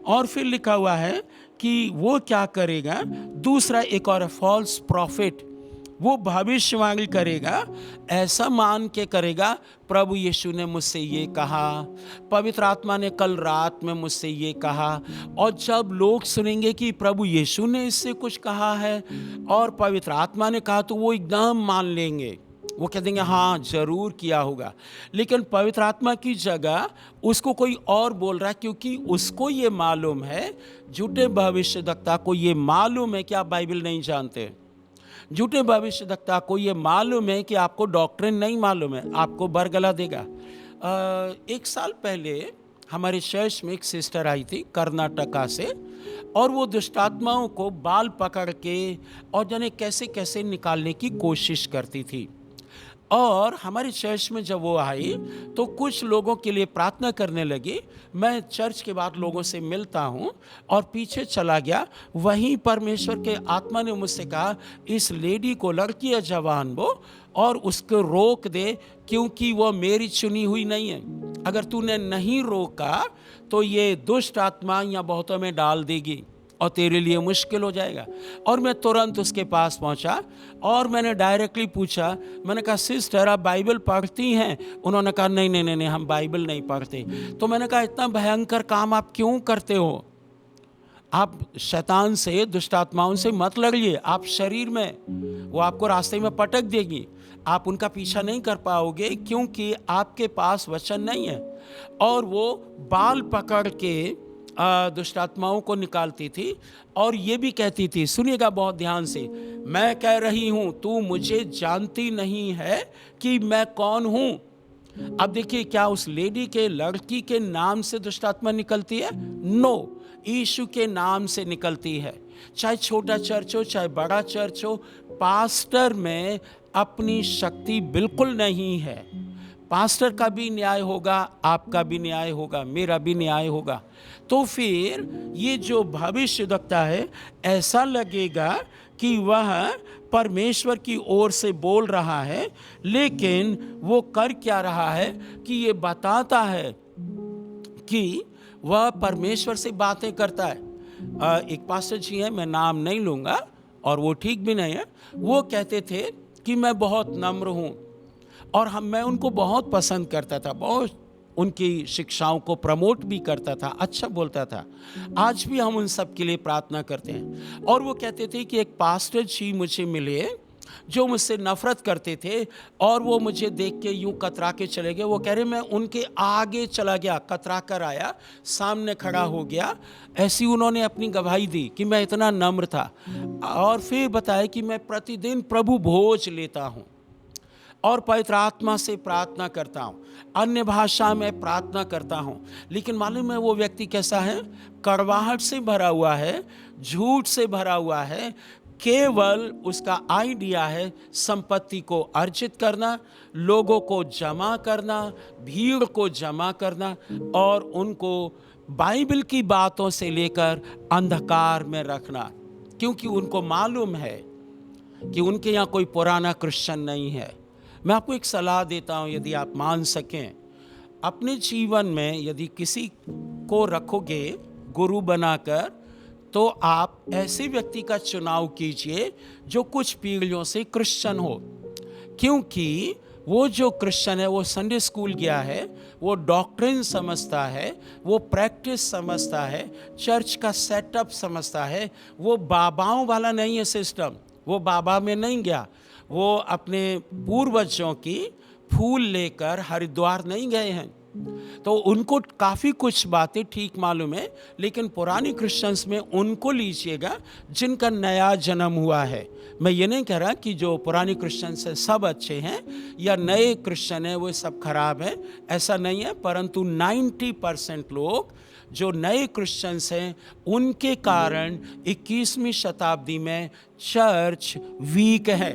और फिर लिखा हुआ है कि वो क्या करेगा, दूसरा एक और फॉल्स प्रॉफिट, वो भविष्यवाणी करेगा, ऐसा मान के करेगा प्रभु यीशु ने मुझसे ये कहा, पवित्र आत्मा ने कल रात में मुझसे ये कहा। और जब लोग सुनेंगे कि प्रभु यीशु ने इससे कुछ कहा है और पवित्र आत्मा ने कहा, तो वो एकदम मान लेंगे, वो कह देंगे हाँ जरूर किया होगा। लेकिन पवित्र आत्मा की जगह उसको कोई और बोल रहा है, क्योंकि उसको ये मालूम है, झूठे भविष्यद्वक्ता को ये मालूम है कि आप बाइबल नहीं जानते। झूठे भविष्यद्वक्ता को ये मालूम है कि आपको डॉक्ट्रिन नहीं मालूम है, आपको बरगला देगा। एक साल पहले हमारे चर्च में एक सिस्टर आई थी कर्नाटका से, और वो दुष्टात्माओं को बाल पकड़ के और जाने कैसे कैसे निकालने की कोशिश करती थी। और हमारे चर्च में जब वो आई तो कुछ लोगों के लिए प्रार्थना करने लगी। मैं चर्च के बाद लोगों से मिलता हूँ और पीछे चला गया, वहीं परमेश्वर के आत्मा ने मुझसे कहा इस लेडी को, लड़की है जवान वो, और उसको रोक दे, क्योंकि वो मेरी चुनी हुई नहीं है। अगर तूने नहीं रोका तो ये दुष्ट आत्मा या बहुतों में डाल देगी और तेरे लिए मुश्किल हो जाएगा। और मैं तुरंत उसके पास पहुंचा और मैंने डायरेक्टली पूछा, मैंने कहा सिस्टर आप बाइबल पढ़ती हैं? उन्होंने कहा नहीं नहीं नहीं नहीं, हम बाइबल नहीं पढ़ते। तो मैंने कहा इतना भयंकर काम आप क्यों करते हो? आप शैतान से, दुष्ट आत्माओं से मत लड़िए, आप शरीर में, वो आपको रास्ते में पटक देगी, आप उनका पीछा नहीं कर पाओगे, क्योंकि आपके पास वचन नहीं है। और वो बाल पकड़ के दुष्ट आत्माओं को निकालती थी और ये भी कहती थी, सुनिएगा बहुत ध्यान से, मैं कह रही हूं तू मुझे जानती नहीं है कि मैं कौन हूं। अब देखिए, क्या उस लेडी के, लड़की के नाम से दुष्ट आत्मा निकलती है? नो, यीशु के नाम से निकलती है। चाहे छोटा चर्च हो चाहे बड़ा चर्च हो, पास्टर में अपनी शक्ति बिल्कुल नहीं है। पास्टर का भी न्याय होगा, आपका भी न्याय होगा, मेरा भी न्याय होगा। तो फिर ये जो भविष्यद्वक्ता है, ऐसा लगेगा कि वह परमेश्वर की ओर से बोल रहा है, लेकिन वो कर क्या रहा है कि ये बताता है कि वह परमेश्वर से बातें करता है। एक पास्टर जी हैं, मैं नाम नहीं लूँगा और वो ठीक भी नहीं है। वो कहते थे कि मैं बहुत नम्र हूँ और मैं उनको बहुत पसंद करता था, बहुत उनकी शिक्षाओं को प्रमोट भी करता था, अच्छा बोलता था। आज भी हम उन सब के लिए प्रार्थना करते हैं। और वो कहते थे कि एक पास्टर जी मुझे मिले जो मुझसे नफरत करते थे और वो मुझे देख के यूं कतरा के चले गए। वो कह रहे मैं उनके आगे चला गया, कतरा कर आया, सामने खड़ा हो गया। ऐसी उन्होंने अपनी गवाही दी कि मैं इतना नम्र था। और फिर बताया कि मैं प्रतिदिन प्रभु भोज लेता हूँ और पवित्र आत्मा से प्रार्थना करता हूँ, अन्य भाषा में प्रार्थना करता हूँ। लेकिन मालूम है वो व्यक्ति कैसा है? कड़वाहट से भरा हुआ है, झूठ से भरा हुआ है। केवल उसका आइडिया है संपत्ति को अर्जित करना, लोगों को जमा करना, भीड़ को जमा करना और उनको बाइबल की बातों से लेकर अंधकार में रखना, क्योंकि उनको मालूम है कि उनके यहाँ कोई पुराना क्रिश्चियन नहीं है। मैं आपको एक सलाह देता हूँ, यदि आप मान सकें, अपने जीवन में यदि किसी को रखोगे गुरु बनाकर, तो आप ऐसे व्यक्ति का चुनाव कीजिए जो कुछ पीढ़ियों से क्रिश्चियन हो। क्योंकि वो जो क्रिश्चियन है वो संडे स्कूल गया है, वो डॉक्ट्रिन समझता है, वो प्रैक्टिस समझता है, चर्च का सेटअप समझता है। वो बाबाओं वाला नहीं है सिस्टम, वो बाबा में नहीं गया, वो अपने पूर्वजों की फूल लेकर हरिद्वार नहीं गए हैं। तो उनको काफ़ी कुछ बातें ठीक मालूम है। लेकिन पुरानी क्रिश्चियंस में उनको लीजिएगा जिनका नया जन्म हुआ है। मैं ये नहीं कह रहा कि जो पुरानी क्रिश्चियंस हैं सब अच्छे हैं या नए क्रिश्चियन हैं वो सब खराब हैं, ऐसा नहीं है। परंतु 90% लोग जो नए क्रिश्चियंस हैं उनके कारण 21वीं शताब्दी में चर्च वीक है।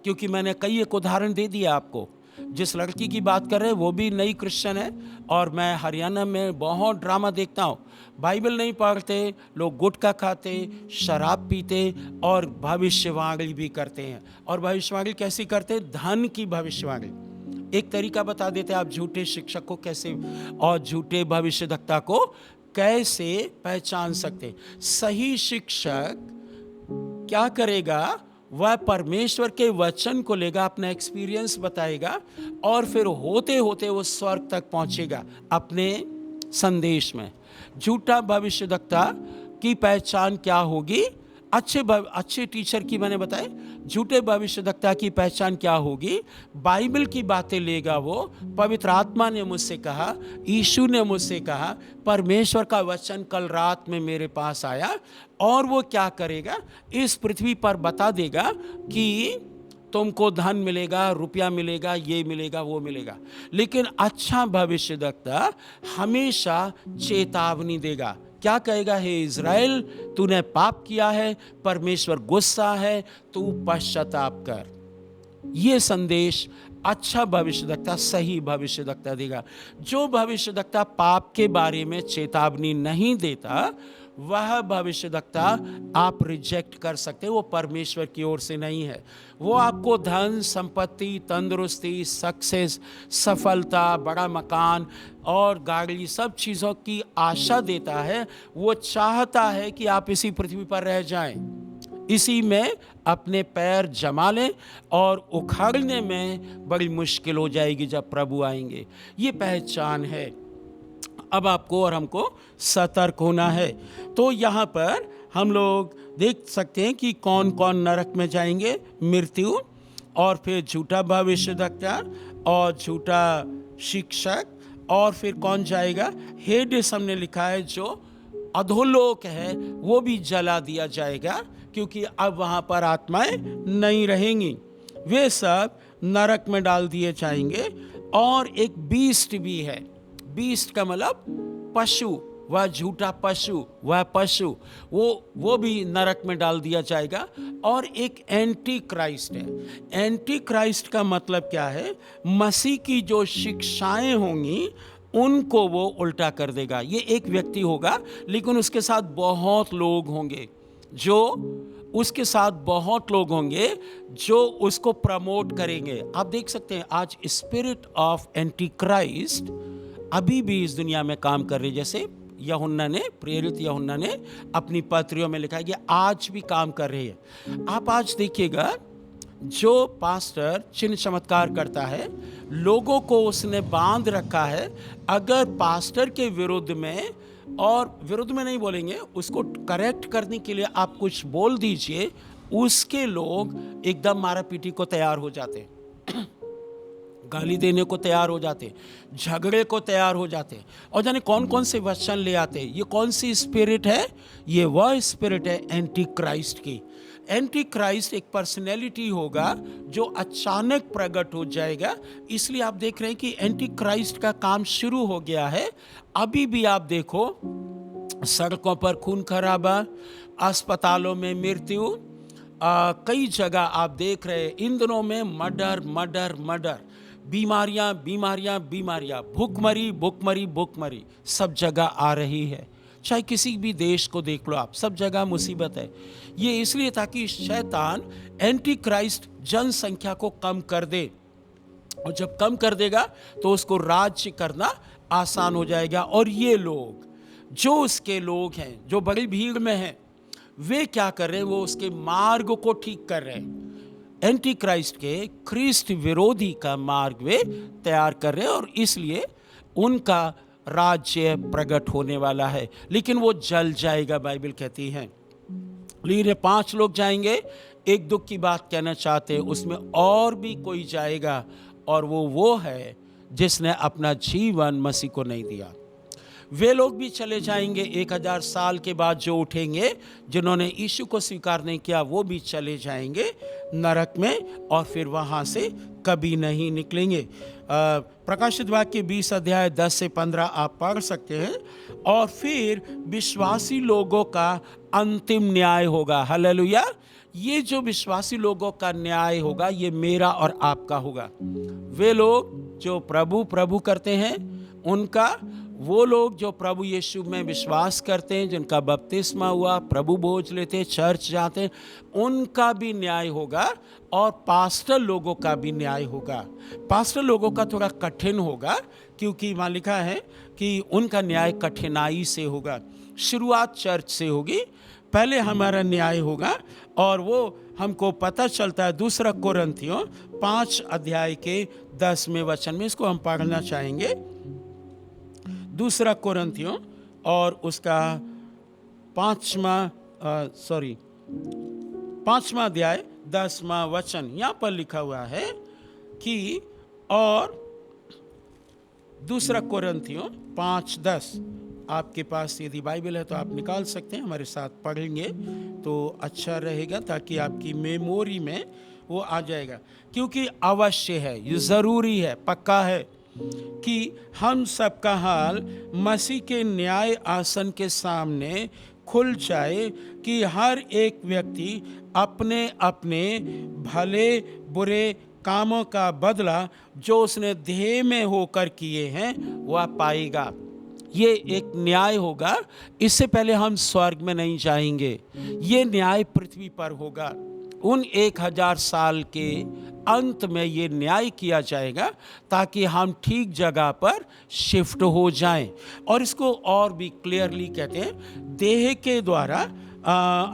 क्योंकि मैंने कई एक उदाहरण दे दिया आपको। जिस लड़की की बात कर रहे हैं वो भी नई क्रिश्चियन है और मैं हरियाणा में बहुत ड्रामा देखता हूँ। बाइबल नहीं पढ़ते, लोग गुटखा खाते, शराब पीते और भविष्यवाणी भी करते हैं। और भविष्यवाणी कैसी करते? धन की भविष्यवाणी। एक तरीका बता देते आप झूठे शिक्षक को कैसे और झूठे भविष्यद्वक्ता को कैसे पहचान सकते। सही शिक्षक क्या करेगा? वह परमेश्वर के वचन को लेगा, अपना एक्सपीरियंस बताएगा और फिर होते होते वो स्वर्ग तक पहुंचेगा अपने संदेश में। झूठा भविष्यद्वक्ता की पहचान क्या होगी? अच्छे टीचर की मैंने बताया। झूठे भविष्यद्वक्ता की पहचान क्या होगी? बाइबल की बातें लेगा वो, पवित्र आत्मा ने मुझसे कहा, यीशु ने मुझसे कहा, परमेश्वर का वचन कल रात में मेरे पास आया। और वो क्या करेगा? इस पृथ्वी पर बता देगा कि तुमको धन मिलेगा, रुपया मिलेगा, ये मिलेगा, वो मिलेगा। लेकिन अच्छा भविष्यद्वक्ता हमेशा चेतावनी देगा। क्या कहेगा? हे इज़राइल, तूने पाप किया है, परमेश्वर गुस्सा है, तू पश्चाताप कर। ये संदेश अच्छा भविष्यद्वक्ता, सही भविष्यद्वक्ता देगा। जो भविष्यद्वक्ता पाप के बारे में चेतावनी नहीं देता, वह भविष्यद्वक्ता आप रिजेक्ट कर सकते, वो परमेश्वर की ओर से नहीं है। वो आपको धन, संपत्ति, तंदुरुस्ती, सक्सेस, सफलता, बड़ा मकान और गाड़ी, सब चीज़ों की आशा देता है। वो चाहता है कि आप इसी पृथ्वी पर रह जाएं, इसी में अपने पैर जमा लें और उखाड़ने में बड़ी मुश्किल हो जाएगी जब प्रभु आएंगे। ये पहचान है। अब आपको और हमको सतर्क होना है। तो यहाँ पर हम लोग देख सकते हैं कि कौन कौन नरक में जाएंगे। मृत्यु, और फिर झूठा भविष्यद्वक्ता और झूठा शिक्षक, और फिर कौन जाएगा? हेडेस हमने लिखा है, जो अधोलोक है वो भी जला दिया जाएगा, क्योंकि अब वहाँ पर आत्माएं नहीं रहेंगी, वे सब नरक में डाल दिए जाएंगे। और एक बीस्ट भी है। बीस्ट का मतलब पशु, वह झूठा पशु, वह पशु, वो भी नरक में डाल दिया जाएगा। और एक एंटी क्राइस्ट है। एंटी क्राइस्ट का मतलब क्या है? मसीह की जो शिक्षाएं होंगी उनको वो उल्टा कर देगा। ये एक व्यक्ति होगा, लेकिन उसके साथ बहुत लोग होंगे जो उसको प्रमोट करेंगे। आप देख सकते हैं आज स्पिरिट ऑफ एंटी क्राइस्ट अभी भी इस दुनिया में काम कर रही है। जैसे प्रेरित यूहन्ना ने अपनी पत्रियों में लिखा है कि आज भी काम कर रही है। आप आज देखिएगा, जो पास्टर चिन्ह चमत्कार करता है, लोगों को उसने बांध रखा है। अगर पास्टर के विरुद्ध में, और विरुद्ध में नहीं बोलेंगे, उसको करेक्ट करने के लिए आप कुछ बोल दीजिए, उसके लोग एकदम मारा पीटी को तैयार हो जाते हैं, गाली देने को तैयार हो जाते, झगड़े को तैयार हो जाते, और जाने कौन कौन से वचन ले आते। ये कौन सी स्पिरिट है? ये वह स्पिरिट है एंटी क्राइस्ट की। एंटी क्राइस्ट एक पर्सनैलिटी होगा जो अचानक प्रकट हो जाएगा। इसलिए आप देख रहे हैं कि एंटी क्राइस्ट का काम शुरू हो गया है। अभी भी आप देखो, सड़कों पर खून खराबा, अस्पतालों में मृत्यु, कई जगह आप देख रहे हैं इन दिनों में मर्डर, बीमारियां, भूखमरी सब जगह आ रही है। चाहे किसी भी देश को देख लो आप, सब जगह मुसीबत है। ये इसलिए ताकि शैतान एंटी क्राइस्ट जनसंख्या को कम कर दे, और जब कम कर देगा तो उसको राज्य करना आसान हो जाएगा। और ये लोग, जो उसके लोग हैं, जो बड़ी भीड़ में हैं, वे क्या कर रहे हैं? वो उसके मार्ग को ठीक कर रहे हैं। एंटी क्राइस्ट के, ख्रिस्त विरोधी का मार्ग वे तैयार कर रहे हैं, और इसलिए उनका राज्य प्रकट होने वाला है। लेकिन वो जल जाएगा, बाइबल कहती है। लेकिन 5 लोग जाएंगे। एक दुख की बात कहना चाहते हैं, उसमें और भी कोई जाएगा, और वो है जिसने अपना जीवन मसीह को नहीं दिया। वे लोग भी चले जाएंगे 1000 साल के बाद। जो उठेंगे, जिन्होंने यीशु को स्वीकार नहीं किया, वो भी चले जाएंगे नरक में, और फिर वहाँ से कभी नहीं निकलेंगे। प्रकाशित वाक्य 20 अध्याय 10 से 15 आप पढ़ सकते हैं। और फिर विश्वासी लोगों का अंतिम न्याय होगा। हालेलुया। ये जो विश्वासी लोगों का न्याय होगा, ये मेरा और आपका होगा। वे लोग जो प्रभु करते हैं, उनका, वो लोग जो प्रभु यीशु में विश्वास करते हैं, जिनका बपतिस्मा हुआ, प्रभु भोज लेते, चर्च जाते हैं, उनका भी न्याय होगा। और पास्टर लोगों का भी न्याय होगा। पास्टर लोगों का थोड़ा कठिन होगा, क्योंकि वहाँ लिखा है कि उनका न्याय कठिनाई से होगा। शुरुआत चर्च से होगी, पहले हमारा न्याय होगा। और वो हमको पता चलता है 2 कोरिन्थियों 5 अध्याय के 10वें वचन में। इसको हम पढ़ना चाहेंगे। 2 कोरिन्थियों और उसका 5वां अध्याय 10वां वचन। यहाँ पर लिखा हुआ है कि, और 2 कोरिन्थियों 5:10। आपके पास यदि बाइबल है तो आप निकाल सकते हैं, हमारे साथ पढ़ेंगे तो अच्छा रहेगा, ताकि आपकी मेमोरी में वो आ जाएगा। क्योंकि अवश्य है, ये ज़रूरी है, पक्का है कि हम सबका हाल मसीह के न्याय आसन के सामने खुल जाए, कि हर एक व्यक्ति अपने अपने भले बुरे कामों का बदला जो उसने देह में होकर किए हैं वह पाएगा। ये एक न्याय होगा। इससे पहले हम स्वर्ग में नहीं जाएंगे, ये न्याय पृथ्वी पर होगा। उन 1000 साल के अंत में ये न्याय किया जाएगा, ताकि हम ठीक जगह पर शिफ्ट हो जाएं। और इसको और भी क्लियरली कहते हैं, देह के द्वारा।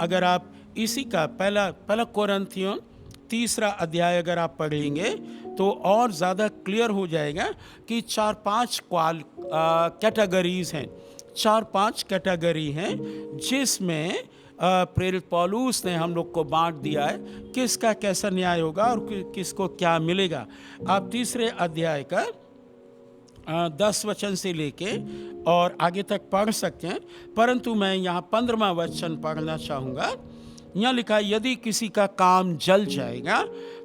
अगर आप इसी का पहला कोरिन्थियों 3 अध्याय अगर आप पढ़ेंगे तो और ज़्यादा क्लियर हो जाएगा कि 4-5 कैटेगरीज हैं, 4-5 कैटेगरी हैं, जिसमें प्रेरित पौलुस ने हम लोग को बांट दिया है किसका कैसा न्याय होगा और किसको क्या मिलेगा। आप 3 अध्याय का 10 वचन से लेके और आगे तक पढ़ सकते हैं, परंतु मैं यहाँ 15वां वचन पढ़ना चाहूँगा। यहाँ लिखा है, यदि किसी का काम जल जाएगा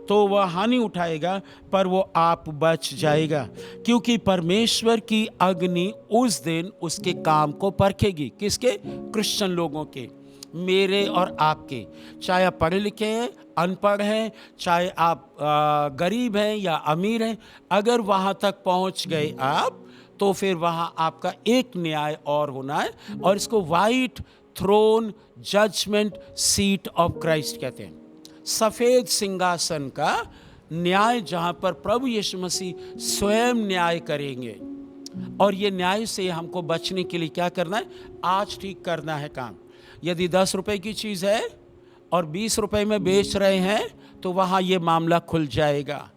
तो वह हानि उठाएगा, पर वो आप बच जाएगा, क्योंकि परमेश्वर की अग्नि उस दिन उसके काम को परखेगी। किसके? क्रिश्चियन लोगों के, मेरे और आपके। चाहे आप पढ़े लिखे हैं, अनपढ़ हैं, चाहे आप गरीब हैं या अमीर हैं, अगर वहाँ तक पहुँच गए आप, तो फिर वहाँ आपका एक न्याय और होना है, और इसको white throne judgment seat of Christ कहते हैं। सफ़ेद सिंहासन का न्याय, जहाँ पर प्रभु यीशु मसीह स्वयं न्याय करेंगे। और ये न्याय से हमको बचने के लिए क्या करना है? आज ठीक करना है काम। यदि 10 रुपए की चीज़ है और 20 रुपए में बेच रहे हैं, तो वहाँ ये मामला खुल जाएगा।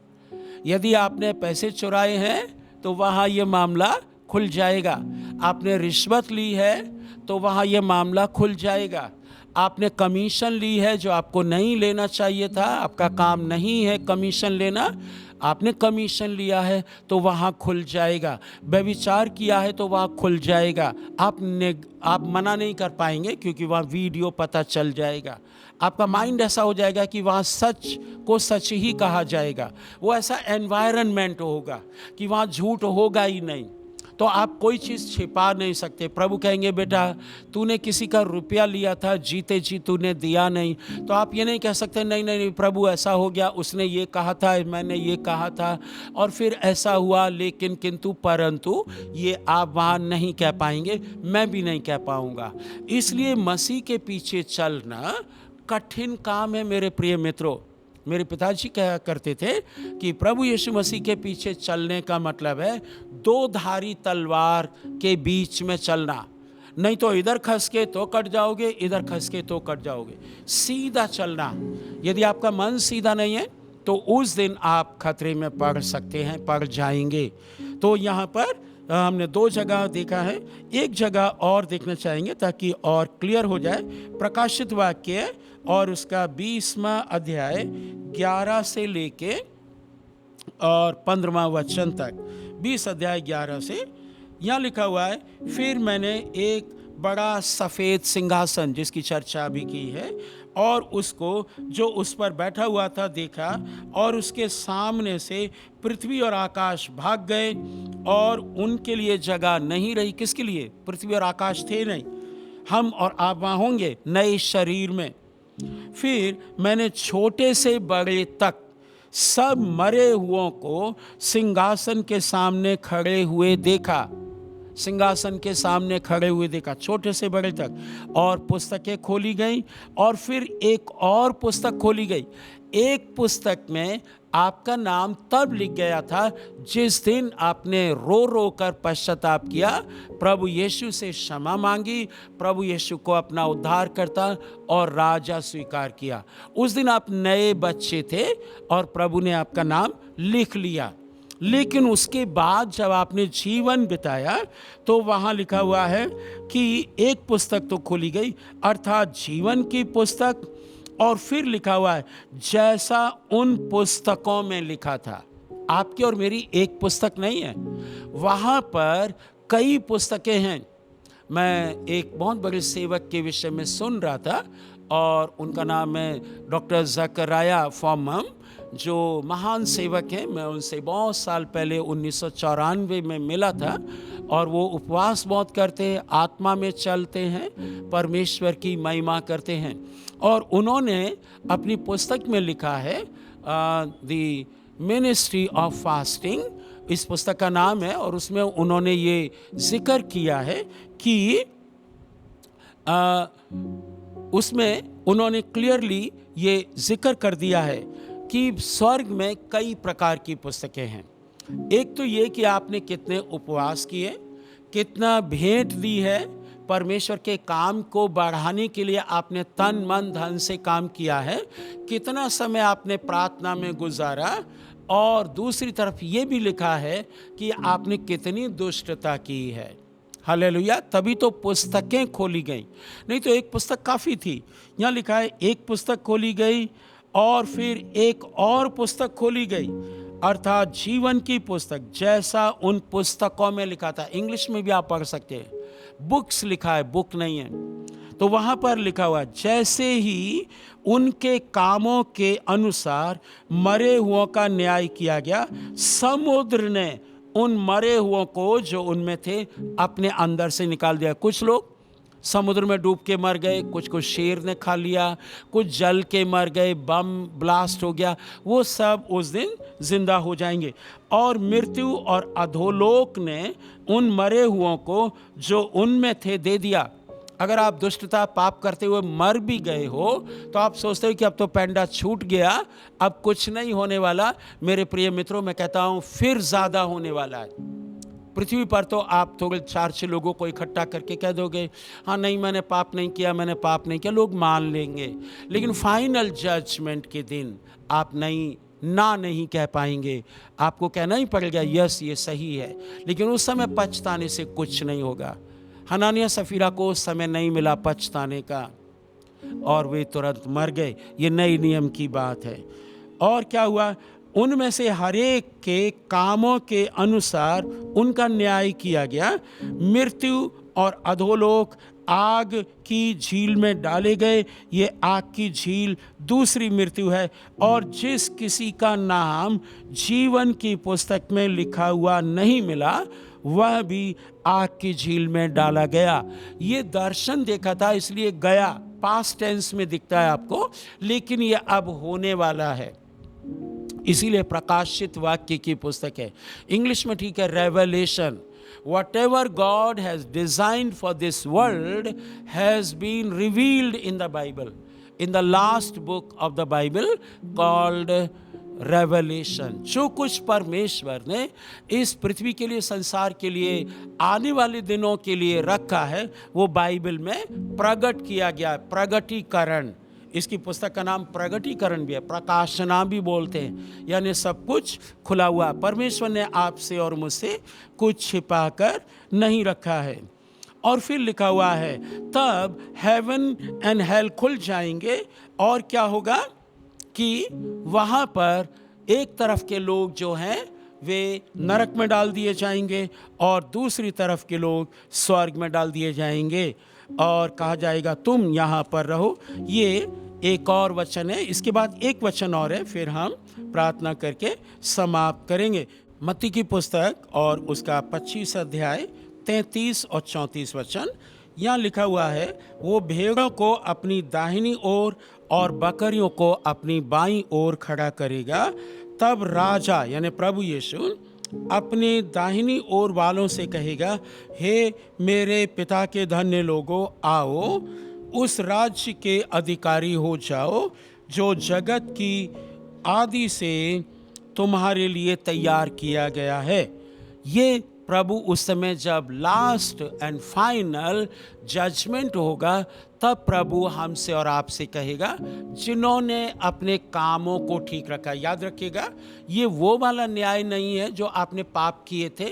यदि आपने पैसे चुराए हैं, तो वहाँ ये मामला खुल जाएगा। आपने रिश्वत ली है, तो वहाँ ये मामला खुल जाएगा। आपने कमीशन ली है जो आपको नहीं लेना चाहिए था, आपका काम नहीं है कमीशन लेना, आपने कमीशन लिया है, तो वहाँ खुल जाएगा। व्यभिचार किया है तो वहाँ खुल जाएगा। आप मना नहीं कर पाएंगे, क्योंकि वहाँ वीडियो पता चल जाएगा। आपका माइंड ऐसा हो जाएगा कि वहाँ सच को सच ही कहा जाएगा। वो ऐसा एनवायरनमेंट होगा कि वहाँ झूठ होगा ही नहीं, तो आप कोई चीज़ छिपा नहीं सकते। प्रभु कहेंगे, बेटा तूने किसी का रुपया लिया था, जीते जी तूने दिया नहीं, तो आप ये नहीं कह सकते नहीं नहीं नहीं प्रभु ऐसा हो गया, उसने ये कहा था, मैंने ये कहा था और फिर ऐसा हुआ, लेकिन किंतु परंतु, ये आप वहाँ नहीं कह पाएंगे, मैं भी नहीं कह पाऊँगा। इसलिए मसीह के पीछे चलना कठिन काम है मेरे प्रिय मित्रों। मेरे पिताजी कहा करते थे कि प्रभु यीशु मसीह के पीछे चलने का मतलब है दो धारी तलवार के बीच में चलना। नहीं तो इधर खस के तो कट जाओगे, इधर खस के तो कट जाओगे। सीधा चलना। यदि आपका मन सीधा नहीं है, तो उस दिन आप खतरे में पड़ सकते हैं, पड़ जाएंगे। तो यहाँ पर हमने 2 जगह देखा है, एक जगह और देखना चाहेंगे ताकि और क्लियर हो जाए। प्रकाशित वाक्य और उसका 20वां अध्याय 11 से लेके और 15वां वचन तक। 20 अध्याय 11 से यहाँ लिखा हुआ है, फिर मैंने एक बड़ा सफ़ेद सिंहासन, जिसकी चर्चा अभी की है, और उसको जो उस पर बैठा हुआ था देखा, और उसके सामने से पृथ्वी और आकाश भाग गए और उनके लिए जगह नहीं रही। किसके लिए? पृथ्वी और आकाश थे नहीं, हम और आप वहाँ होंगे नए शरीर में। फिर मैंने छोटे से बड़े तक सब मरे हुओं को सिंहासन के सामने खड़े हुए देखा, सिंहासन के सामने खड़े हुए देखा, छोटे से बड़े तक। और पुस्तकें खोली गई, और फिर एक और पुस्तक खोली गई। एक पुस्तक में आपका नाम तब लिख गया था जिस दिन आपने रो रो कर पश्चाताप किया, प्रभु यीशु से क्षमा मांगी, प्रभु यीशु को अपना उद्धारकर्ता और राजा स्वीकार किया। उस दिन आप नए बच्चे थे और प्रभु ने आपका नाम लिख लिया। लेकिन उसके बाद जब आपने जीवन बिताया, तो वहाँ लिखा हुआ है कि एक पुस्तक तो खोली गई, अर्थात जीवन की पुस्तक, और फिर लिखा हुआ है जैसा उन पुस्तकों में लिखा था। आपकी और मेरी एक पुस्तक नहीं है, वहाँ पर कई पुस्तकें हैं। मैं एक बहुत बड़े सेवक के विषय में सुन रहा था, और उनका नाम है डॉक्टर जकराया फॉर्मम, जो महान सेवक हैं। मैं उनसे बहुत साल पहले 1994 में मिला था, और वो उपवास बहुत करते हैं, आत्मा में चलते हैं, परमेश्वर की महिमा करते हैं। और उन्होंने अपनी पुस्तक में लिखा है द मिनिस्ट्री ऑफ फास्टिंग, इस पुस्तक का नाम है, और उसमें उन्होंने ये जिक्र किया है कि उसमें उन्होंने क्लियरली ये जिक्र कर दिया है कि स्वर्ग में कई प्रकार की पुस्तकें हैं। एक तो ये कि आपने कितने उपवास किए, कितना भेंट दी है, परमेश्वर के काम को बढ़ाने के लिए आपने तन मन धन से काम किया है, कितना समय आपने प्रार्थना में गुजारा, और दूसरी तरफ ये भी लिखा है कि आपने कितनी दुष्टता की है। हालेलुया। तभी तो पुस्तकें खोली गई, नहीं तो एक पुस्तक काफ़ी थी। यहाँ लिखा है एक पुस्तक खोली गई, और फिर एक और पुस्तक खोली गई, अर्थात जीवन की पुस्तक, जैसा उन पुस्तकों में लिखा था। इंग्लिश में भी आप पढ़ सकते हैं, बुक्स लिखा है, बुक नहीं है। तो वहाँ पर लिखा हुआ, जैसे ही उनके कामों के अनुसार मरे हुओं का न्याय किया गया, समुद्र ने उन मरे हुओं को जो उनमें थे अपने अंदर से निकाल दिया। कुछ लोग समुद्र में डूब के मर गए, कुछ को शेर ने खा लिया, कुछ जल के मर गए, बम ब्लास्ट हो गया, वो सब उस दिन जिंदा हो जाएंगे। और मृत्यु और अधोलोक ने उन मरे हुओं को जो उनमें थे दे दिया। अगर आप दुष्टता पाप करते हुए मर भी गए हो तो आप सोचते हो कि अब तो पैंडा छूट गया, अब कुछ नहीं होने वाला। मेरे प्रिय मित्रों, मैं कहता हूं फिर ज्यादा होने वाला है। पृथ्वी पर तो आप थोड़े 4-6 लोगों को इकट्ठा करके कह दोगे, हाँ नहीं मैंने पाप नहीं किया, मैंने पाप नहीं किया, लोग मान लेंगे। लेकिन फाइनल जजमेंट के दिन आप नहीं कह पाएंगे। आपको कहना ही पड़ेगा यस ये सही है, लेकिन उस समय पछताने से कुछ नहीं होगा। हनानिया सफीरा को उस समय नहीं मिला पछताने का और वे तुरंत मर गए। ये नए नियम की बात है। और क्या हुआ, उनमें से हरेक के कामों के अनुसार उनका न्याय किया गया। मृत्यु और अधोलोक आग की झील में डाले गए। ये आग की झील दूसरी मृत्यु है। और जिस किसी का नाम जीवन की पुस्तक में लिखा हुआ नहीं मिला, वह भी आग की झील में डाला गया। ये दर्शन देखा था, इसलिए गया पास्ट टेंस में दिखता है आपको, लेकिन ये अब होने वाला है, इसीलिए प्रकाशित वाक्य की पुस्तक है। इंग्लिश में ठीक है, revelation. Whatever God has designed for this world has been revealed in the Bible, in the last book of the Bible called Revelation। जो कुछ परमेश्वर ने इस पृथ्वी के लिए, संसार के लिए, आने वाले दिनों के लिए रखा है, वो बाइबल में प्रकट किया गया। प्रगटीकरण, इसकी पुस्तक का नाम प्रगटीकरण भी है, प्रकाशना भी बोलते हैं, यानी सब कुछ खुला हुआ। परमेश्वर ने आपसे और मुझसे कुछ छिपा कर नहीं रखा है। और फिर लिखा हुआ है, तब हेवन एंड हेल खुल जाएंगे। और क्या होगा कि वहाँ पर एक तरफ के लोग जो हैं वे नरक में डाल दिए जाएंगे और दूसरी तरफ के लोग स्वर्ग में डाल दिए जाएंगे। और कहा जाएगा तुम यहाँ पर रहो। ये एक और वचन है, इसके बाद एक वचन और है, फिर हम प्रार्थना करके समाप्त करेंगे। मत्ती की पुस्तक और उसका 25 अध्याय 33 और 34 वचन। यहाँ लिखा हुआ है, वो भेड़ों को अपनी दाहिनी ओर और बकरियों को अपनी बाईं ओर खड़ा करेगा। तब राजा यानी प्रभु यीशु अपने दाहिनी ओर वालों से कहेगा, हे मेरे पिता के धन्य लोगों, आओ उस राज्य के अधिकारी हो जाओ जो जगत की आदि से तुम्हारे लिए तैयार किया गया है। ये प्रभु उस समय जब लास्ट एंड फाइनल जजमेंट होगा, तब प्रभु हमसे और आपसे कहेगा जिन्होंने अपने कामों को ठीक रखा। याद रखिएगा, ये वो वाला न्याय नहीं है जो आपने पाप किए थे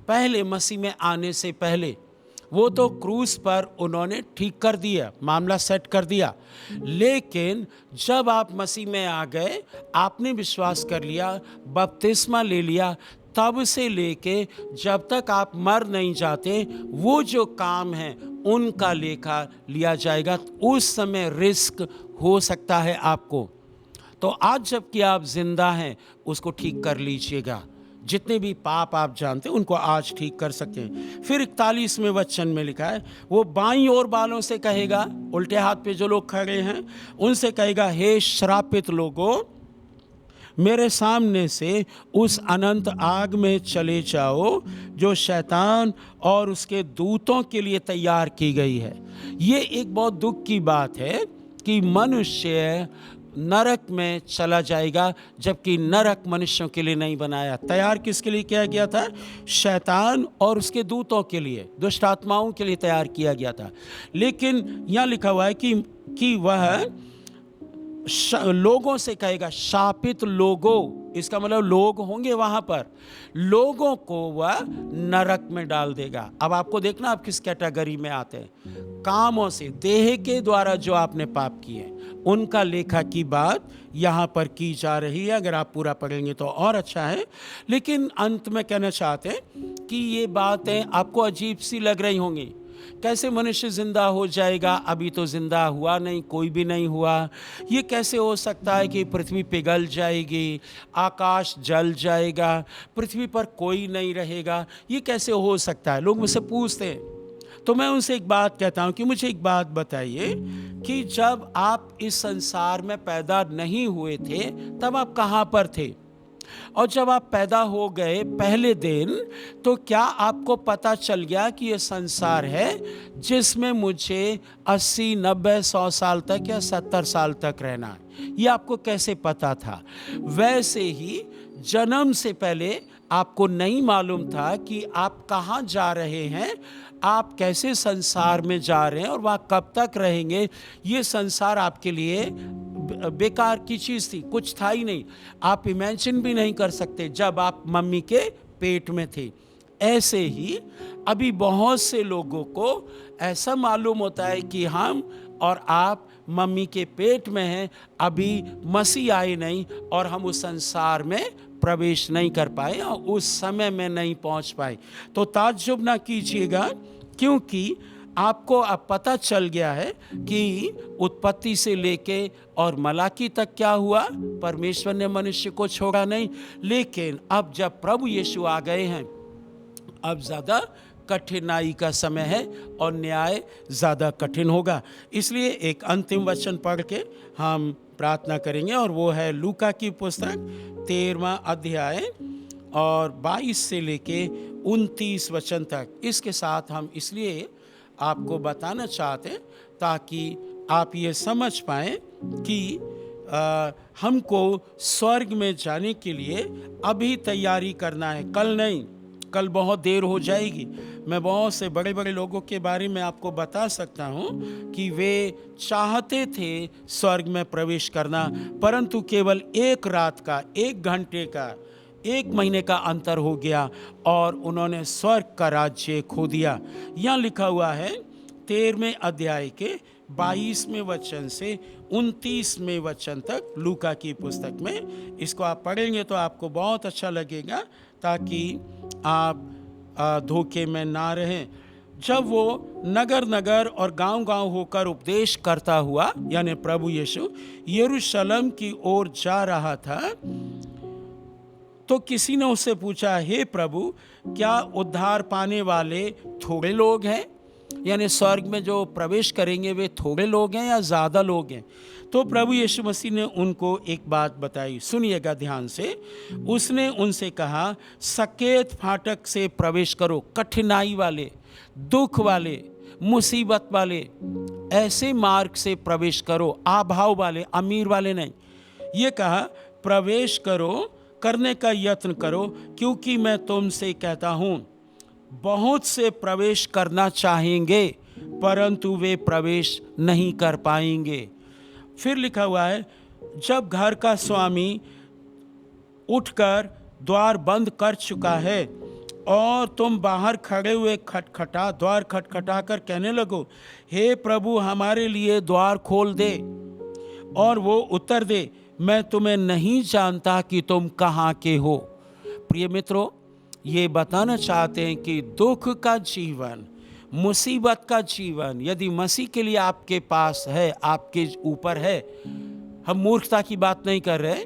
पहले मसीह में आने से पहले। वो तो क्रूस पर उन्होंने ठीक कर दिया, मामला सेट कर दिया। लेकिन जब आप मसीह में आ गए, आपने विश्वास कर लिया, बपतिस्मा ले लिया, तब से लेके जब तक आप मर नहीं जाते, वो जो काम है उनका लेखा लिया जाएगा। उस समय रिस्क हो सकता है आपको। तो आज जबकि आप जिंदा हैं, उसको ठीक कर लीजिएगा। जितने भी पाप आप जानते हैं उनको आज ठीक कर सकें। फिर 41वें वचन में लिखा है, वो बाईं ओर वालों से कहेगा, उल्टे हाथ पे जो लोग खड़े हैं उनसे कहेगा, हे श्रापित लोगों, मेरे सामने से उस अनंत आग में चले जाओ जो शैतान और उसके दूतों के लिए तैयार की गई है। ये एक बहुत दुख की बात है कि मनुष्य नरक में चला जाएगा, जबकि नरक मनुष्यों के लिए नहीं बनाया। तैयार किसके लिए किया गया था? शैतान और उसके दूतों के लिए, दुष्ट आत्माओं के लिए तैयार किया गया था। लेकिन यहाँ लिखा हुआ है कि वह लोगों से कहेगा, शापित लोगों, इसका मतलब लोग होंगे वहां पर, लोगों को वह नरक में डाल देगा। अब आपको देखना आप किस कैटेगरी में आते हैं। कामों से, देह के द्वारा जो आपने पाप किए, उनका लेखा की बात यहाँ पर की जा रही है। अगर आप पूरा पढ़ेंगे तो और अच्छा है। लेकिन अंत में कहना चाहते हैं कि ये बातें आपको अजीब सी लग रही होंगी, कैसे मनुष्य जिंदा हो जाएगा? अभी तो जिंदा हुआ नहीं, कोई भी नहीं हुआ। ये कैसे हो सकता है कि पृथ्वी पिघल जाएगी, आकाश जल जाएगा, पृथ्वी पर कोई नहीं रहेगा? ये कैसे हो सकता है? लोग मुझसे पूछते हैं। तो मैं उनसे एक बात कहता हूँ कि मुझे एक बात बताइए कि जब आप इस संसार में पैदा नहीं हुए थे तब आप कहाँ पर थे? और जब आप पैदा हो गए पहले दिन, तो क्या आपको पता चल गया कि ये संसार है जिसमें मुझे 80, 90, 100 साल तक या 70 साल तक रहना है? ये आपको कैसे पता था? वैसे ही जन्म से पहले आपको नहीं मालूम था कि आप कहाँ जा रहे हैं, आप कैसे संसार में जा रहे हैं और वहाँ कब तक रहेंगे। ये संसार आपके लिए बेकार की चीज़ थी, कुछ था ही नहीं। आप इमेजिन भी नहीं कर सकते जब आप मम्मी के पेट में थे। ऐसे ही अभी बहुत से लोगों को ऐसा मालूम होता है कि हम और आप मम्मी के पेट में हैं, अभी मसीह आए नहीं और हम उस संसार में प्रवेश नहीं कर पाए और उस समय में नहीं पहुंच पाए। तो ताज्जुब ना कीजिएगा, क्योंकि आपको अब पता चल गया है कि उत्पत्ति से लेके और मलाकी तक क्या हुआ। परमेश्वर ने मनुष्य को छोड़ा नहीं, लेकिन अब जब प्रभु यीशु आ गए हैं, अब ज़्यादा कठिनाई का समय है और न्याय ज़्यादा कठिन होगा। इसलिए एक अंतिम वचन पढ़ के हम प्रार्थना करेंगे, और वो है लूका की पुस्तक 13वां अध्याय और 22 से लेके 29 वचन तक। इसके साथ हम इसलिए आपको बताना चाहते हैं ताकि आप ये समझ पाएँ कि हमको स्वर्ग में जाने के लिए अभी तैयारी करना है, कल नहीं। कल बहुत देर हो जाएगी। मैं बहुत से बड़े बड़े लोगों के बारे में आपको बता सकता हूँ कि वे चाहते थे स्वर्ग में प्रवेश करना, परंतु केवल एक रात का, 1 घंटे का, 1 महीने का अंतर हो गया और उन्होंने स्वर्ग का राज्य खो दिया। यहाँ लिखा हुआ है 13वें अध्याय के 22वें वचन से 29वें वचन तक लूका की पुस्तक में। इसको आप पढ़ेंगे तो आपको बहुत अच्छा लगेगा, ताकि आप धोखे में ना रहें। जब वो नगर नगर और गांव गांव होकर उपदेश करता हुआ, यानी प्रभु यीशु यरूशलेम की ओर जा रहा था, तो किसी ने उससे पूछा, हे प्रभु, क्या उद्धार पाने वाले थोड़े लोग हैं? यानी स्वर्ग में जो प्रवेश करेंगे वे थोड़े लोग हैं या ज़्यादा लोग हैं? तो प्रभु यीशु मसीह ने उनको एक बात बताई, सुनिएगा ध्यान से। उसने उनसे कहा, सकेत फाटक से प्रवेश करो, कठिनाई वाले, दुख वाले, मुसीबत वाले ऐसे मार्ग से प्रवेश करो, अभाव वाले, अमीर वाले नहीं। ये कहा, प्रवेश करो, करने का यत्न करो, क्योंकि मैं तुमसे कहता हूँ बहुत से प्रवेश करना चाहेंगे परंतु वे प्रवेश नहीं कर पाएंगे। फिर लिखा हुआ है, जब घर का स्वामी उठकर द्वार बंद कर चुका है और तुम बाहर खड़े हुए द्वार खटखटा कर कहने लगो, हे प्रभु, हमारे लिए द्वार खोल दे, और वो उत्तर दे, मैं तुम्हें नहीं जानता कि तुम कहाँ के हो। प्रिय मित्रों, ये बताना चाहते हैं कि दुख का जीवन, मुसीबत का जीवन यदि मसीह के लिए आपके पास है, आपके ऊपर है, हम मूर्खता की बात नहीं कर रहे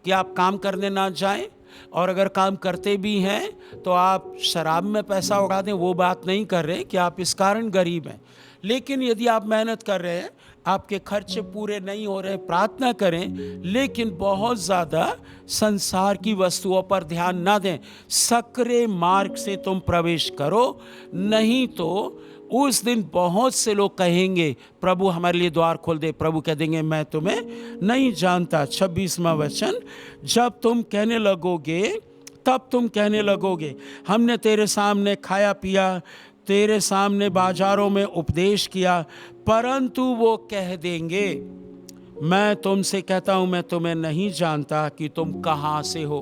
कि आप काम करने ना जाएं, और अगर काम करते भी हैं तो आप शराब में पैसा उड़ा दें, वो बात नहीं कर रहे कि आप इस कारण गरीब हैं। लेकिन यदि आप मेहनत कर रहे हैं, आपके खर्चे पूरे नहीं हो रहे, प्रार्थना करें, लेकिन बहुत ज़्यादा संसार की वस्तुओं पर ध्यान ना दें। सकरे मार्ग से तुम प्रवेश करो, नहीं तो उस दिन बहुत से लोग कहेंगे, प्रभु हमारे लिए द्वार खोल दे। प्रभु कह देंगे, मैं तुम्हें नहीं जानता। 26वां वचन, जब तुम कहने लगोगे, तब तुम कहने लगोगे, हमने तेरे सामने खाया पिया, तेरे सामने बाजारों में उपदेश किया, परंतु वो कह देंगे, मैं तुमसे कहता हूँ मैं तुम्हें नहीं जानता कि तुम कहाँ से हो।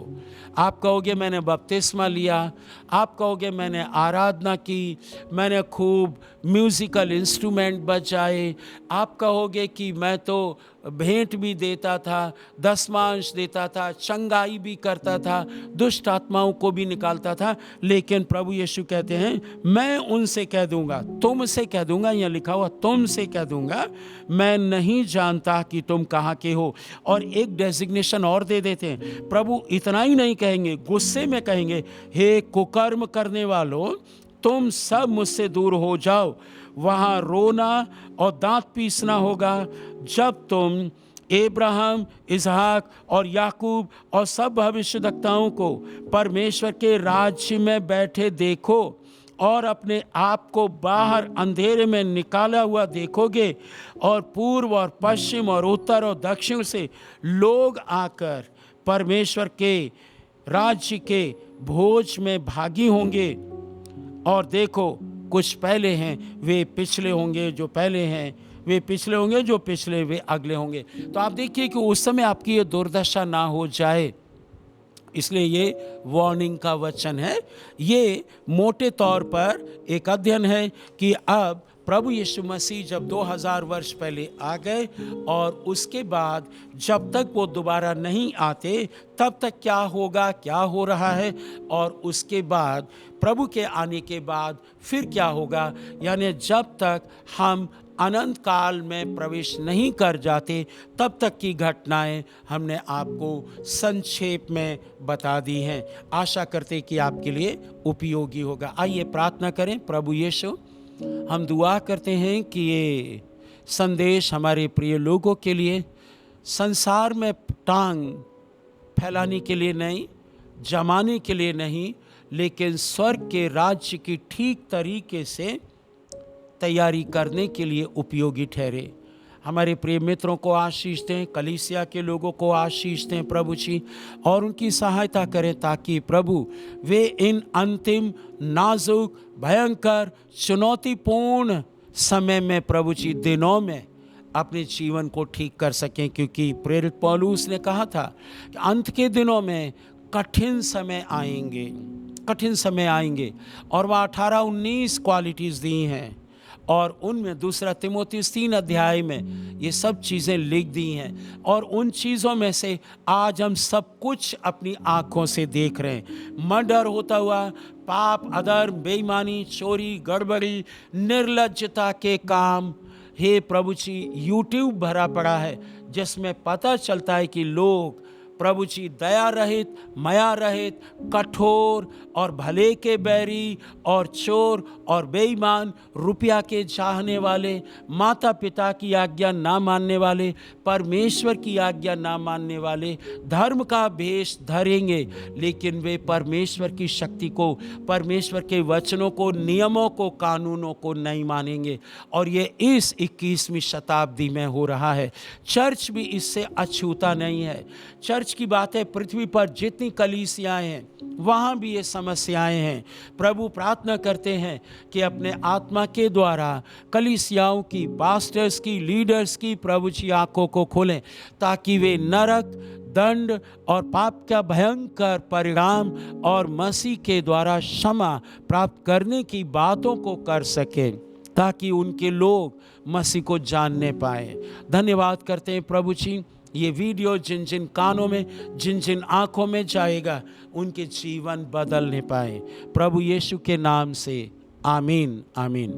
आप कहोगे, मैंने बपतिस्मा लिया, आप कहोगे मैंने आराधना की, मैंने खूब म्यूज़िकल इंस्ट्रूमेंट बजाए। आप कहोगे कि मैं तो भेंट भी देता था, दशमांश देता था, चंगाई भी करता था, दुष्ट आत्माओं को भी निकालता था। लेकिन प्रभु यीशु कहते हैं मैं उनसे कह दूंगा, तुमसे कह दूंगा, यहाँ लिखा हुआ तुमसे कह दूंगा, मैं नहीं जानता कि तुम कहाँ के हो। और एक डेजिग्नेशन और दे देते हैं। प्रभु इतना ही नहीं कहेंगे, गुस्से में कहेंगे, हे कुकर्म करने वालों, तुम सब मुझसे दूर हो जाओ। वहाँ रोना और दांत पीसना होगा जब तुम अब्राहम, इसहाक और याकूब और सब भविष्यद्वक्ताओं को परमेश्वर के राज्य में बैठे देखो और अपने आप को बाहर अंधेरे में निकाला हुआ देखोगे, और पूर्व और पश्चिम और उत्तर और दक्षिण से लोग आकर परमेश्वर के राज्य के भोज में भागी होंगे। और देखो, कुछ पहले हैं वे पिछले होंगे, जो पहले हैं वे पिछले होंगे, जो पिछले वे अगले होंगे। तो आप देखिए कि उस समय आपकी ये दुर्दशा ना हो जाए, इसलिए ये वार्निंग का वचन है। ये मोटे तौर पर एक अध्ययन है कि अब प्रभु यीशु मसीह जब 2000 वर्ष पहले आ गए और उसके बाद जब तक वो दोबारा नहीं आते तब तक क्या होगा, क्या हो रहा है, और उसके बाद प्रभु के आने के बाद फिर क्या होगा, यानी जब तक हम अनंत काल में प्रवेश नहीं कर जाते तब तक की घटनाएं हमने आपको संक्षेप में बता दी हैं। आशा करते कि आपके लिए उपयोगी होगा। आइए प्रार्थना करें। प्रभु यीशु, हम दुआ करते हैं कि ये संदेश हमारे प्रिय लोगों के लिए संसार में टांग फैलाने के लिए नहीं, जमाने के लिए नहीं, लेकिन स्वर्ग के राज्य की ठीक तरीके से तैयारी करने के लिए उपयोगी ठहरे। हमारे प्रिय मित्रों को आशीष दें, कलीसिया के लोगों को आशीष दें प्रभु जी, और उनकी सहायता करें ताकि प्रभु वे इन अंतिम नाजुक, भयंकर, चुनौतीपूर्ण समय में प्रभु जी दिनों में अपने जीवन को ठीक कर सकें। क्योंकि प्रेरित पौलुस ने कहा था कि अंत के दिनों में कठिन समय आएंगे, कठिन समय आएंगे, और वह 18-19 क्वालिटीज़ दी हैं, और उनमें दूसरा तिमोथेयुस 3 अध्याय में ये सब चीज़ें लिख दी हैं। और उन चीज़ों में से आज हम सब कुछ अपनी आँखों से देख रहे हैं। मर्डर होता हुआ, पाप, अधर्म, बेईमानी, चोरी, गड़बड़ी, निर्लज्जता के काम, हे प्रभु जी, यूट्यूब भरा पड़ा है जिसमें पता चलता है कि लोग प्रभु जी दया रहित, माया रहित, कठोर और भले के बैरी और चोर और बेईमान, रुपया के चाहने वाले, माता पिता की आज्ञा ना मानने वाले, परमेश्वर की आज्ञा ना मानने वाले धर्म का भेष धरेंगे, लेकिन वे परमेश्वर की शक्ति को, परमेश्वर के वचनों को, नियमों को, कानूनों को नहीं मानेंगे। और ये इस 21वीं शताब्दी में हो रहा है। चर्च भी इससे अछूता नहीं है। चर्च की बात है, पृथ्वी पर जितनी कलीसियाएं हैं वहाँ भी ये समस्याएं हैं। प्रभु प्रार्थना करते हैं कि अपने आत्मा के द्वारा कलीसियाओं की, पास्टर्स की, लीडर्स की प्रभु जी आंखों को खोलें ताकि वे नरक, दंड और पाप का भयंकर परिणाम और मसीह के द्वारा क्षमा प्राप्त करने की बातों को कर सकें, ताकि उनके लोग मसीह को जानने पाएं। धन्यवाद करते हैं प्रभु जी। ये वीडियो जिन जिन कानों में, जिन जिन आँखों में जाएगा, उनके जीवन बदलने पाए। प्रभु यीशु के नाम से आमीन, आमीन।